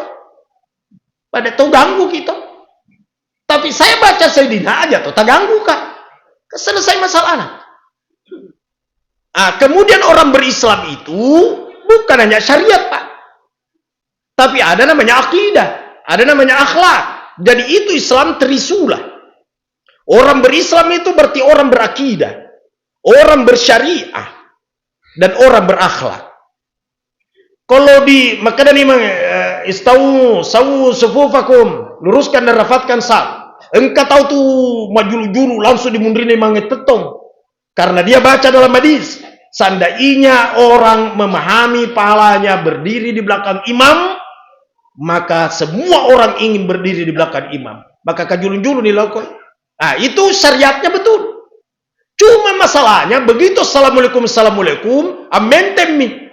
Pada to ganggu kita. Tapi saya baca Sayyidina aja to tak ganggu kah? Selesai masalahnya. Kemudian orang berislam itu bukan hanya syariat, Pak. Tapi ada namanya akidah, ada namanya akhlak. Jadi itu Islam trisulah. Orang berislam itu berarti orang berakidah, orang bersyariah, dan orang berakhlak. Kalau di Makkah ini istau sawu sufufakum, luruskan dan rafatkan saf. Engkau tahu tuh majulu-julu langsung dimundurin manget petong. Karena dia baca dalam hadis, seandainya orang memahami pahalanya berdiri di belakang imam, maka semua orang ingin berdiri di belakang imam. Maka kajulun-julu dilakukan. Itu syariatnya betul. Cuma masalahnya begitu assalamualaikum assalamualaikum, amen temmi.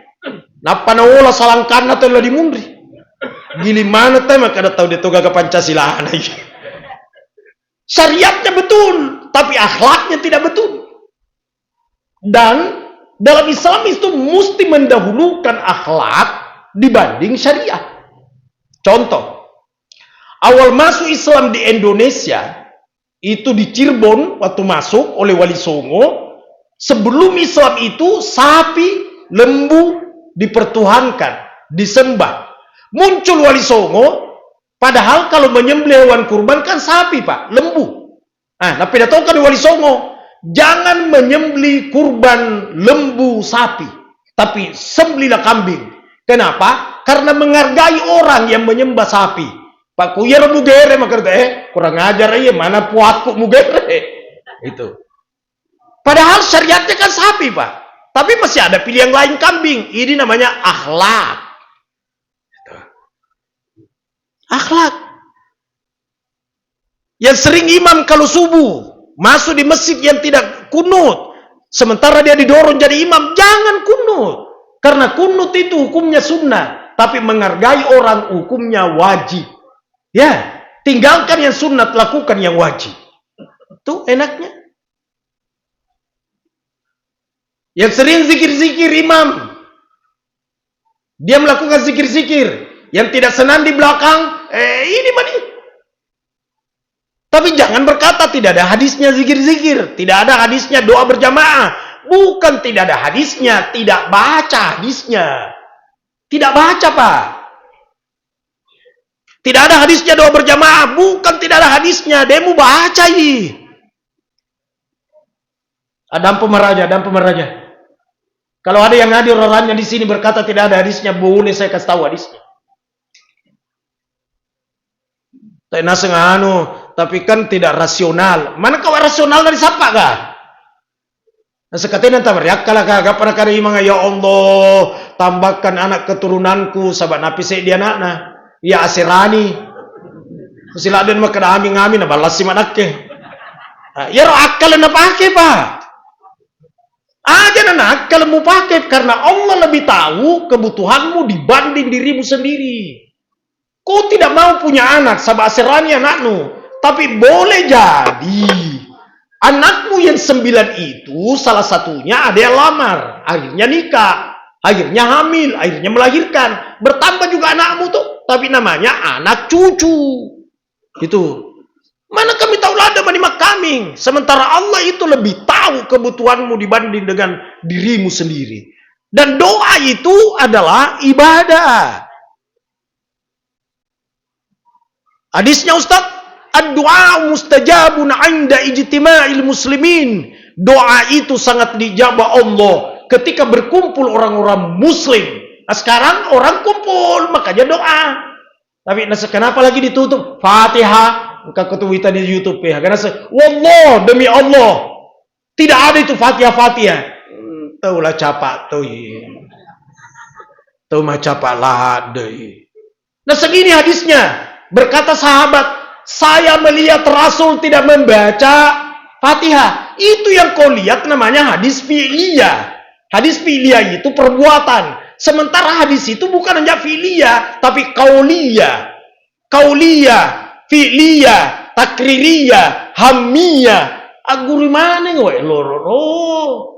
Napa naola salangkan atau lah dimundri. Gili mana teh maka ada tahu dia toga ke Pancasila aja. Syariatnya betul, tapi akhlaknya tidak betul. Dan dalam Islam itu mesti mendahulukan akhlak dibanding syariat. Contoh, awal masuk Islam di Indonesia, itu di Cirebon, waktu masuk oleh Wali Songo, sebelum Islam itu sapi, lembu dipertuhankan, disembah. Muncul Wali Songo, padahal kalau menyembelih hewan kurban kan sapi, Pak, lembu. Tapi dah tahu kan Wali Songo, jangan menyembelih kurban lembu sapi, tapi sembelihlah kambing. Kenapa? Karena menghargai orang yang menyembah sapi. Pak kuyar mugere makanya kurang ajar aja mana puatku mugere itu. Padahal syariatnya kan sapi, Pak. Tapi masih ada pilih yang lain kambing. Ini namanya akhlak. Akhlak. Yang sering imam kalau subuh masuk di masjid yang tidak kunut, sementara dia didorong jadi imam, jangan kunut. Karena kunut itu hukumnya sunnah, tapi menghargai orang hukumnya wajib. Ya, tinggalkan yang sunnah, lakukan yang wajib. Itu enaknya. Yang sering zikir-zikir imam, dia melakukan zikir-zikir. Yang tidak senang di belakang, ini mani. Tapi jangan berkata tidak ada hadisnya zikir-zikir, tidak ada hadisnya doa berjamaah. Bukan tidak ada hadisnya, tidak baca hadisnya. Tidak baca, Pak. Tidak ada hadisnya doa berjamaah, bukan tidak ada hadisnya, demu baca i. Adam pemeraja. Kalau ada yang hadir orangnya di sini berkata tidak ada hadisnya, boleh saya kasih tahu hadisnya. Tapi kan tidak rasional. Mana kau rasional dari siapa kah? Sekatnya nanti beriakalah kagak pernah kari imang ya Allah tambahkan anak keturunanku sahabat napi saya dia anak ya asirani. Sila dan makan amin balas si manake. Ya ro akal na pakai Pak. Aja na akal mu pakai karena Allah lebih tahu kebutuhanmu dibanding dirimu sendiri. Kau tidak mau punya anak, sabak serani anakmu. Tapi boleh jadi, anakmu yang 9 itu, salah satunya ada yang lamar. Akhirnya nikah, akhirnya hamil, akhirnya melahirkan. Bertambah juga anakmu tuh, tapi namanya anak cucu. Itu. Mana kami tahu lada menimah kambing. Sementara Allah itu lebih tahu kebutuhanmu dibanding dengan dirimu sendiri. Dan doa itu adalah ibadah. Hadisnya Ustaz, ad-du'a mustajabun 'inda ijtima'il muslimin. Doa itu sangat dijabah Allah ketika berkumpul orang-orang muslim. Nah, sekarang orang kumpul, makanya doa. Tapi kenapa lagi ditutup? Fatihah. Engkau ketuwitan di YouTube ya. Karena wallah demi Allah. Tidak ada itu Fatihah. Taulah capak tuh. Tahu mah capak lah deh. Nah, segini hadisnya. Berkata sahabat, saya melihat Rasul tidak membaca Fatihah. Itu yang kau lihat namanya hadis fi'liyah. Hadis fi'liyah itu perbuatan. Sementara hadis itu bukan hanya fi'liyah, tapi kauliyah. Kauliyah, fi'liyah, takririyah, hammiyah. Aguri mana gue? Loro.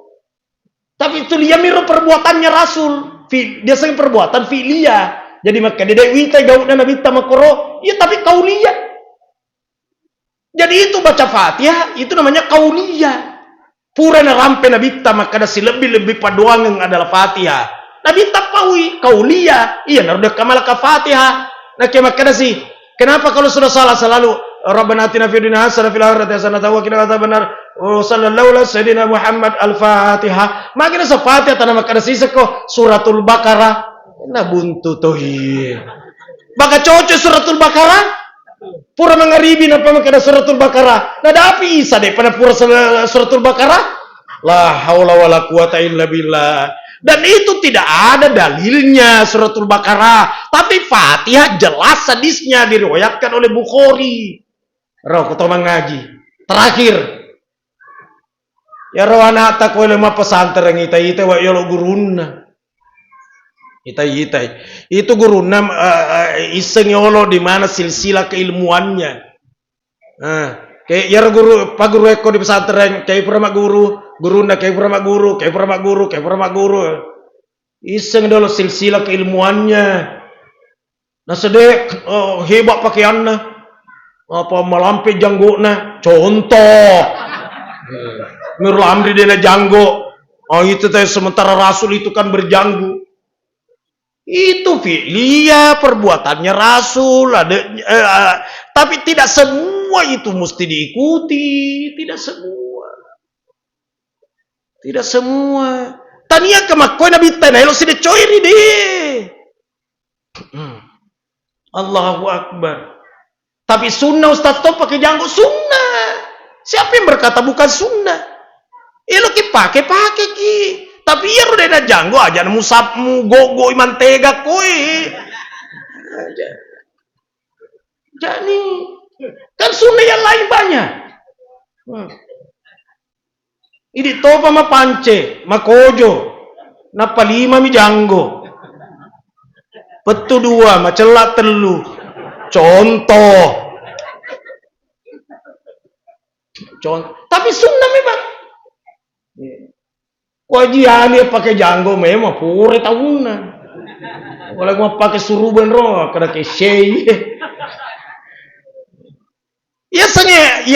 Tapi itu dia mirip perbuatannya Rasul. Dia sering perbuatan fi'liyah. Jadi maka dia wita gaudna nabi tamakoro, ya tapi kauliyah. Jadi itu baca Fatihah itu namanya kauliyah. Pura na rampe nabi tamakada si lebih paduan yang adalah Fatihah. Nabi tapawi kauliyah, iya narudah kamal ka Fatihah. Nah kemakada sih. Kenapa kalau sudah salah selalu Rabbana atina fid dunya hasanah fil akhirati hasanah wa qina adzabannar. Sallallahu alaihi sayyidina Muhammad al-Fatihah. Makanya sa Fatihah tanah makada sisa ko suratul Baqarah. Na buntu tohi. Baka cocok suratul Baqarah. Pura mengaribi napa makada suratul Baqarah. Nada api isa deh pada pura suratul Baqarah. La haula wala quwata illa billah. Dan itu tidak ada dalilnya suratul Baqarah. Tapi Fatihah jelas hadisnya diriwayatkan oleh Bukhari. Roh kita mengaji. Terakhir. Ya roh anak tak oleh ma pesantren ita wa yolo guruna. Ita. Itu guruna iseng yolo di mana silsilah keilmuannya. Kayak ya guru pak guru eko di pesantren kayak pura guruna kayak pura guru. Iseng dulu silsilah keilmuannya. Nah sedek hebat pakaiannya. Apa malampe janggona contoh Nurul Amri dena janggo itu teh sementara Rasul itu kan berjanggu itu fi'liyah perbuatannya Rasul ada tapi tidak semua itu mesti diikuti tidak semua tania kemakoi Nabi tanah lo sida coiri deh Allahu Akbar. Tapi sunnah Ustaz Top pakai janggut sunnah. Siapa yang berkata bukan sunnah? Lo ki pakai ki. Tapi ya udah ada janggut aja musapmu gogo mantega koi. Jadi kan sunnah yang lain banyak. Ini topa ma pance, ma kojo, napa 5 mi janggo. Petu 2, ma celak telu. Contoh. Tapi sunnah memang. Wajian dia pakai janggo memang pure tahunan. Kalau mau pakai suruban roh, kada ke syei. Ya sange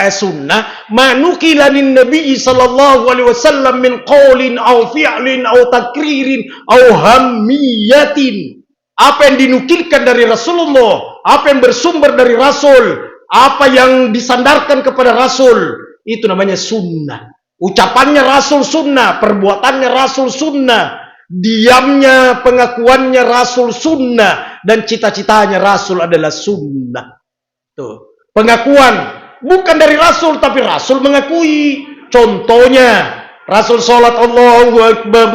sunnah manukilanin Nabi sallallahu alaihi wasallam min qaulin aw fi'lin aw takririn aw hammiyatin. Apa yang dinukilkan dari Rasulullah, apa yang bersumber dari Rasul, apa yang disandarkan kepada Rasul, itu namanya sunnah. Ucapannya Rasul sunnah, perbuatannya Rasul sunnah, diamnya, pengakuannya Rasul sunnah, dan cita-citanya Rasul adalah sunnah. Tuh. Pengakuan bukan dari Rasul, tapi Rasul mengakui. Contohnya, Rasul sholat Allahu Akbar,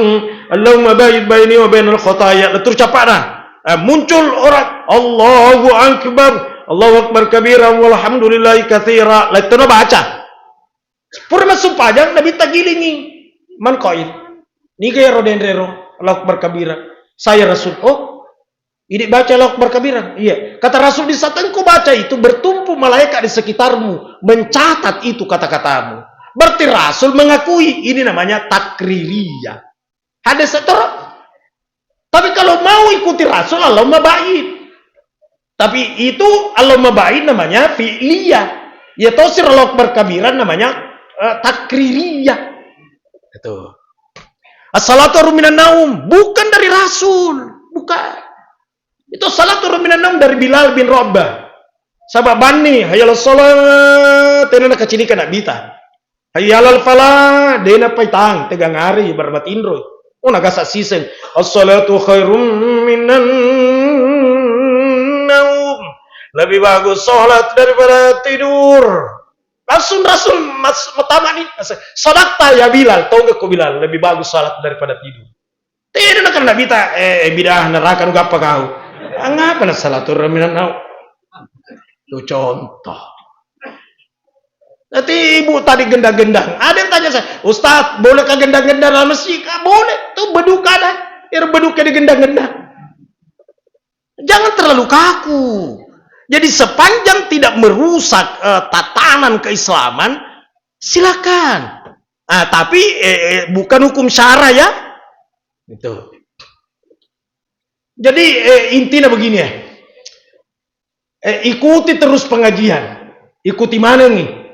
Allahumma ba'id baini wa bainal khotaya. Terus capana. Muncul orang Allahu Akbar, Allahu Akbar kabira walhamdulillahi katsira. Lah itu baca. Purna supaya Nabi tagilingi. Man qail. Ni kaya roden rero Allahu Akbar kabira. Saya Rasul. Oh, ini baca Allahu Akbar kabira. Iya. Kata Rasul di saat engkau baca itu bertumpu malaikat di sekitarmu mencatat itu kata-katamu. Berarti Rasul mengakui ini namanya takririyah. Hadis setor. Tapi kalau mau ikuti Rasul Allahumma ba'id. Tapi itu Allahumma ba'id namanya fi'liyah. Ya tosir Allahu Akbar kabiran namanya takririyah. Itu. As-salatu minan naum bukan dari Rasul, bukan. Itu salatu minan naum dari Bilal bin Rabah. Sabab bani hayal salat tenana kacilikan nak bita. Hayal falah dena paitang tegang hari barbat indro. Nagasa sisen as-salatu khairum minan naum. Lebih bagus salat daripada tidur. Langsung Rasul pertama nih sadaqta ya Bilal, tahu gak kau Bilal lebih bagus salat daripada tidur. Tidak nak kena bita bidah neraka nu apa kau. Ngapa na salatu minan naum. Itu contoh. Nanti ibu tadi gendang-gendang. Ada yang tanya saya, Ustaz, bolehkah gendang-gendang dalam masjid? Boleh. Tuh beduka dah. Beduka di gendang-gendang. Jangan terlalu kaku. Jadi sepanjang tidak merusak tatanan keislaman, silakan. Tapi bukan hukum syara ya. Itu. Jadi intinya begini ya. Ikuti terus pengajian. Ikuti mana nih?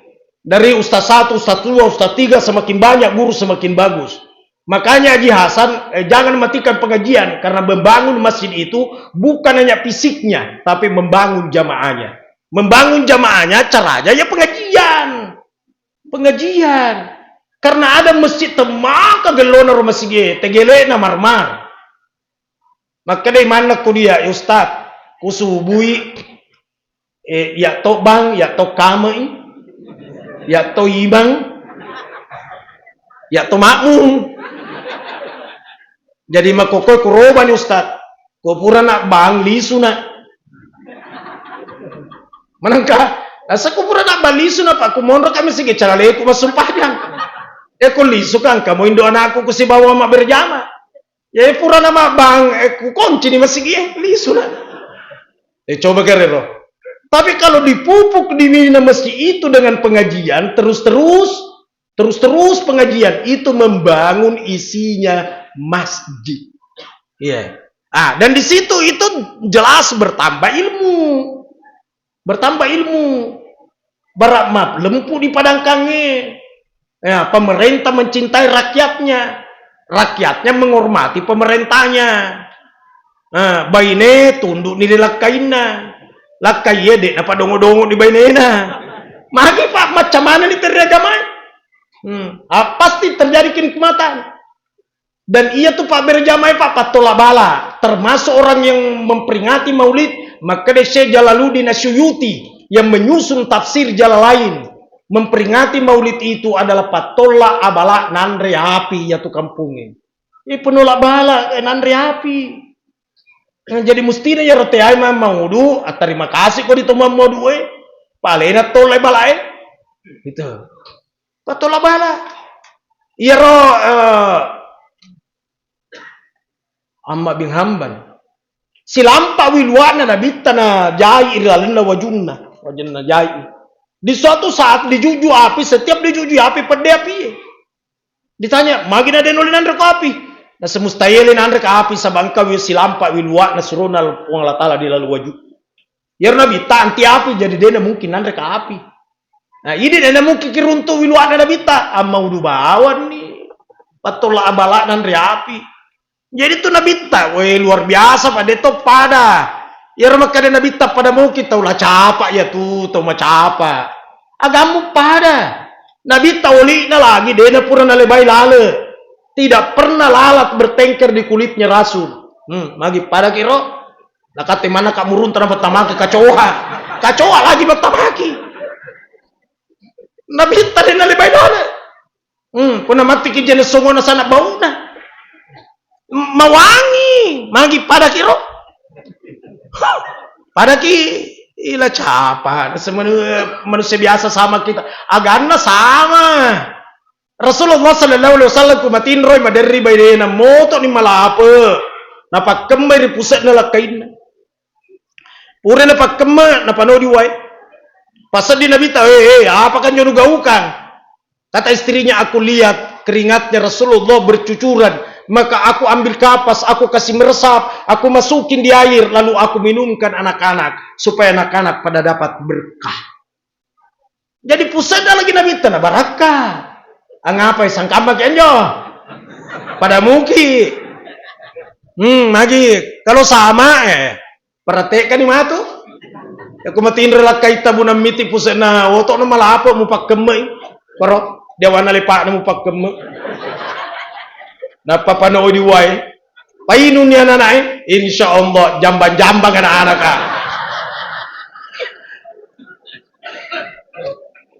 Dari Ustaz 1, Ustaz 2, Ustaz 3 semakin banyak guru semakin bagus. Makanya Haji Hasan jangan matikan pengajian karena membangun masjid itu bukan hanya fisiknya tapi membangun jamaahnya. Membangun jamaahnya caranya ya pengajian. Pengajian. Karena ada masjid temaka gelonor masjid tegele na marmar. Maka dari mana ku dia Ustaz kusubui ya to bang ya to kamai ya to ibang ya to makmum. Jadi makokoy kuroban ni Ustaz. Kupura nak bang lisu na. Manangka asa kupura nak bang lisu na pa kumonro kami sige carale ku masumpahang. Ku lisu kan kamu indo anakku ku si bawa mak berjama. Ya pura nama bang ku kunci ni masige lisu na. Coba kerero. Tapi kalau dipupuk di masjid itu dengan pengajian terus pengajian itu membangun isinya masjid. Iya. Dan di situ itu jelas bertambah ilmu. Bertambah ilmu. Berakmap lempu di padang kange. Ya, pemerintah mencintai rakyatnya. Rakyatnya menghormati pemerintahnya. Baine tunduk ni dilakaina. Lakai ye dek dapat dongo-dongo di bainena. Magi pak macam mana ni teragama? Pasti terjadi kenikmatan. Dan ia tuh pak berjamaah pak patola bala, termasuk orang yang memperingati Maulid. Maka Syekh Jalaluddin Asyuyuti yang menyusun tafsir Jalalain memperingati Maulid itu adalah patola abala nandre api ya tuh kampungnya. Penolak bala nandre api. Jadi mestinya ya rote ay maudu terima kasih kok ditemu modu palena tolai balai itu patola bala iya ro Amma bin Hanbal silampa wilwana nabitana jai iralna wajunna jai di suatu saat dijuju api setiap dijuju api pede api ditanya magina denolinan reko api na semustahilin andre ka api sa bangka wi silampa wilwa na surunal puang latala di lalu waju. Yer nabi ta anti api jadi dena mungkin andre ka api. Nah ini dena mungkin kiruntu wilwa na bita amma udu bawan ni patola abala nan api. Jadi tu nabi ta we luar biasa pada to pada. Yer maka dena bita pada mungkin taulah capa ya tu tau macapa. Agamu pada. Nabi tauli na lagi dena pura na lebay lale. Tidak pernah lalat bertengker di kulitnya Rasul. Magi pada kiro. Nakate mana kak murun tanah bertamaki kacoha. Kacoha lagi bertamaki. Nabi tadi na lebay lale. Puna mati kijana songo na sana bauna. Mawangi. Magi pada kiro. Pada ki ila capa. Manusia biasa sama kita. Agama sama. Rasulullah sallallahu alaihi wasallam kumatin roy madari baydena moto ni malapa napak kembe di pusat na lakain pure napak kembe na panodi wai pasal di nabi ta apa kan nyono gaukan kata istrinya aku lihat keringatnya Rasulullah bercucuran maka aku ambil kapas aku kasih meresap aku masukin di air lalu aku minumkan anak-anak supaya anak-anak pada dapat berkah jadi pusat lagi nabi ta na barakah. Angapa sang kambak enjo pada muki lagi kalau sama perhatikan ni matu aku matiin relak kaita bunam miti pusena otok na malapo mo pakkemay pero dewana lepa na mo pakkemay napapano di way painun niya nanay insyaallah jambang-jambang anak-anak ka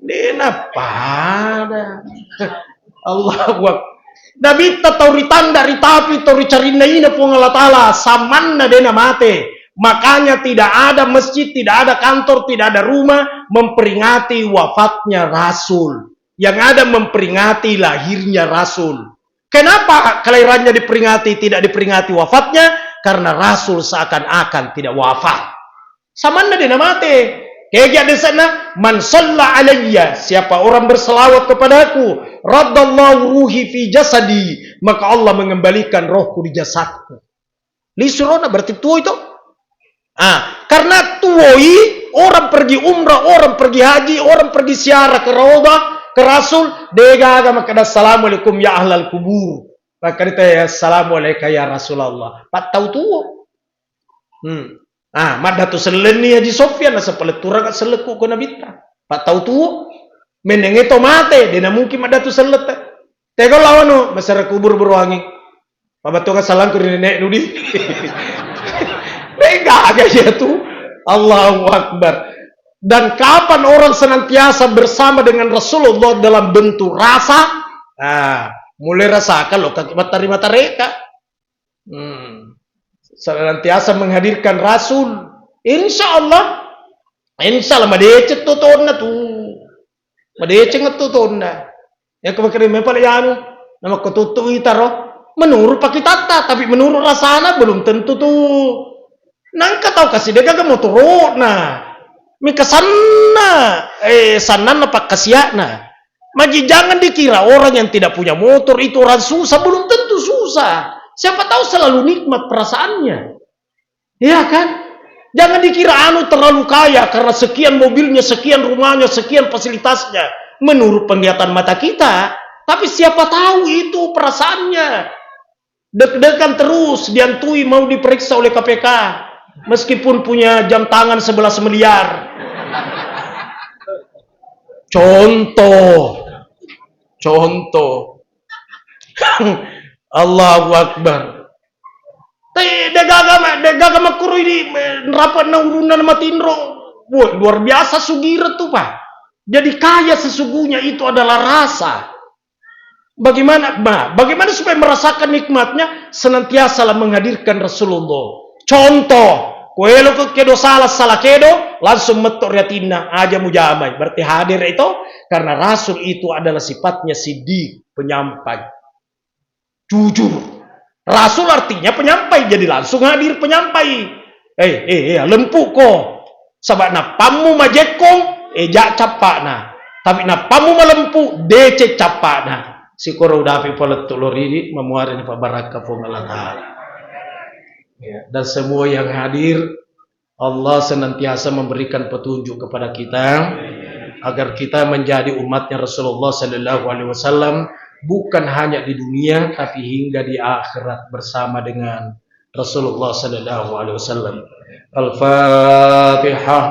dena pada Allah Akbar. Nabi tauri tanda ri tapi tauri carina ina po Allah taala samanna dena mate. Makanya tidak ada masjid, tidak ada kantor, tidak ada rumah memperingati wafatnya Rasul. Yang ada memperingati lahirnya Rasul. Kenapa kelahirannya diperingati, tidak diperingati wafatnya? Karena Rasul seakan-akan tidak wafat. Samana dia mati. Kayak di sana, man shalla alayya, siapa orang berselawat kepadaku, raddallahu ruhi fi jasadi, maka Allah mengembalikan rohku di jasadku. Lisurona berarti tuo itu. Karena tuoi, orang pergi umrah, orang pergi haji, orang pergi ziarah ke Raudhah, ke Rasul, dega agama kada assalamualaikum ya ahlal kubur. Maka kita ya assalamualaikum ya Rasulullah. Pak tahu tuo. Madatu seleni Haji Sofyan asa paletura ka seleku ko nabita. Pak tahu tuo. Meneng itu mate, dina mungkin madatu selet. Tego lawano masara kubur berwangi. Pabato ka salang ko nenek nudi. Mega aja ya tuh. Allahu Akbar. Dan kapan orang senantiasa bersama dengan Rasulullah dalam bentuk rasa? Mulai rasakan loh kaki mata reka. Senantiasa menghadirkan Rasul. Insya Allah madecet tutuna tuh. Madecet ngetutuna. Ya kemarin mepal yanu nama ketutu itaro. Menurut pakitata, tapi menurut rasana belum tentu tuh. Nangka tahu kasih dia kagak mau turun nah. Mika sana sana pak kasiana. Maji jangan dikira orang yang tidak punya motor itu orang susah, belum tentu susah. Siapa tahu selalu nikmat perasaannya. Iya kan? Jangan dikira terlalu kaya karena sekian mobilnya, sekian rumahnya, sekian fasilitasnya. Menurut penglihatan mata kita, tapi siapa tahu itu perasaannya. Deg-degan terus, diantui mau diperiksa oleh KPK. Meskipun punya jam tangan 11 miliar. Contoh. Allahu Akbar. Degaga makuru ini rapat na urunan matindro. Wah, luar biasa sugira tuh, Pak. Jadi kaya sesungguhnya itu adalah rasa. Bagaimana supaya merasakan nikmatnya? Senantiasalah menghadirkan Rasulullah. Contoh, kuelo kedo salah kedo, langsung metok riatina aja mujamai. Berarti hadir itu karena Rasul itu adalah sifatnya siddiq, penyampai. Jujur. Rasul artinya penyampai, jadi langsung hadir penyampai. Lempu ko. Sabak na pamu majekong, jak capakna. Tapi na pamu malempu, dece capakna. Si koro udapi polet tulori memuarin pa baraka po malata. Ya, dan semua yang hadir, Allah senantiasa memberikan petunjuk kepada kita agar kita menjadi umatnya Rasulullah Sallallahu Alaihi Wasallam, bukan hanya di dunia tapi hingga di akhirat bersama dengan Rasulullah Sallallahu Alaihi Wasallam. Al-Fatihah.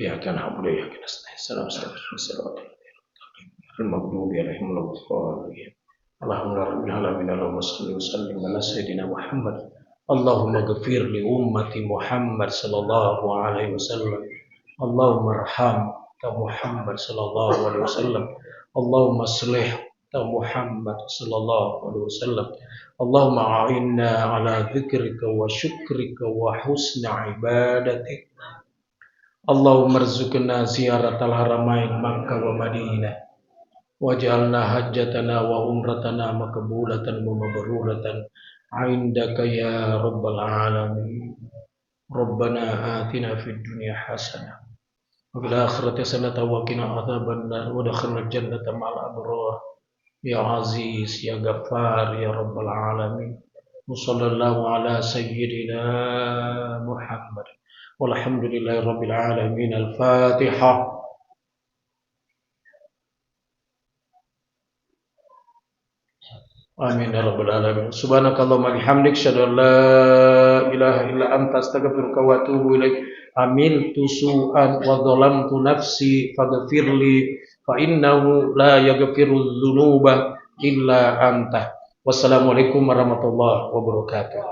Ya kan hamdu ya kan salam al-maghdubi alaihim waladdallin. Allahumma rabbil alamin Allahumma shalli wa sallim ala sayyidina Muhammad. Allahumma ghfir li ummati Muhammad sallallahu alaihi wasallam. Allahumma arham ka Muhammad sallallahu alaihi wasallam. Allahumma aslih ka Muhammad sallallahu alaihi wasallam. Allahumma a'inna ala dzikrika wa syukrika wa husni ibadatik. Allahumma rzuqna ziyaratal haramain Makkah wa Madinah. Waj'alna hajjatana wa umratana maqbulatan wa mabruratan 'indaka ya rabbal alamin. Rabbana atina fid dunya hasanah wa fil akhirati hasanah wa qina adzabannar wa adkhilna jannata ma'al abrar ya aziz ya ghaffar ya rabbal alamin. Sallallahu ala sayyidina Muhammad walhamdulillahi rabbil alamin. Al-Fatihah. Amin ya rabbal alamin. Subhanakallahumma bihamdik asyhadu an la ilaha illa anta astaghfiruka wa atubu ilaik. Amiltu su'an wa dhalamtu nafsi faghfirli fa innahu la yaghfiru dzunuba illa anta. Wassalamualaikum warahmatullahi wabarakatuh.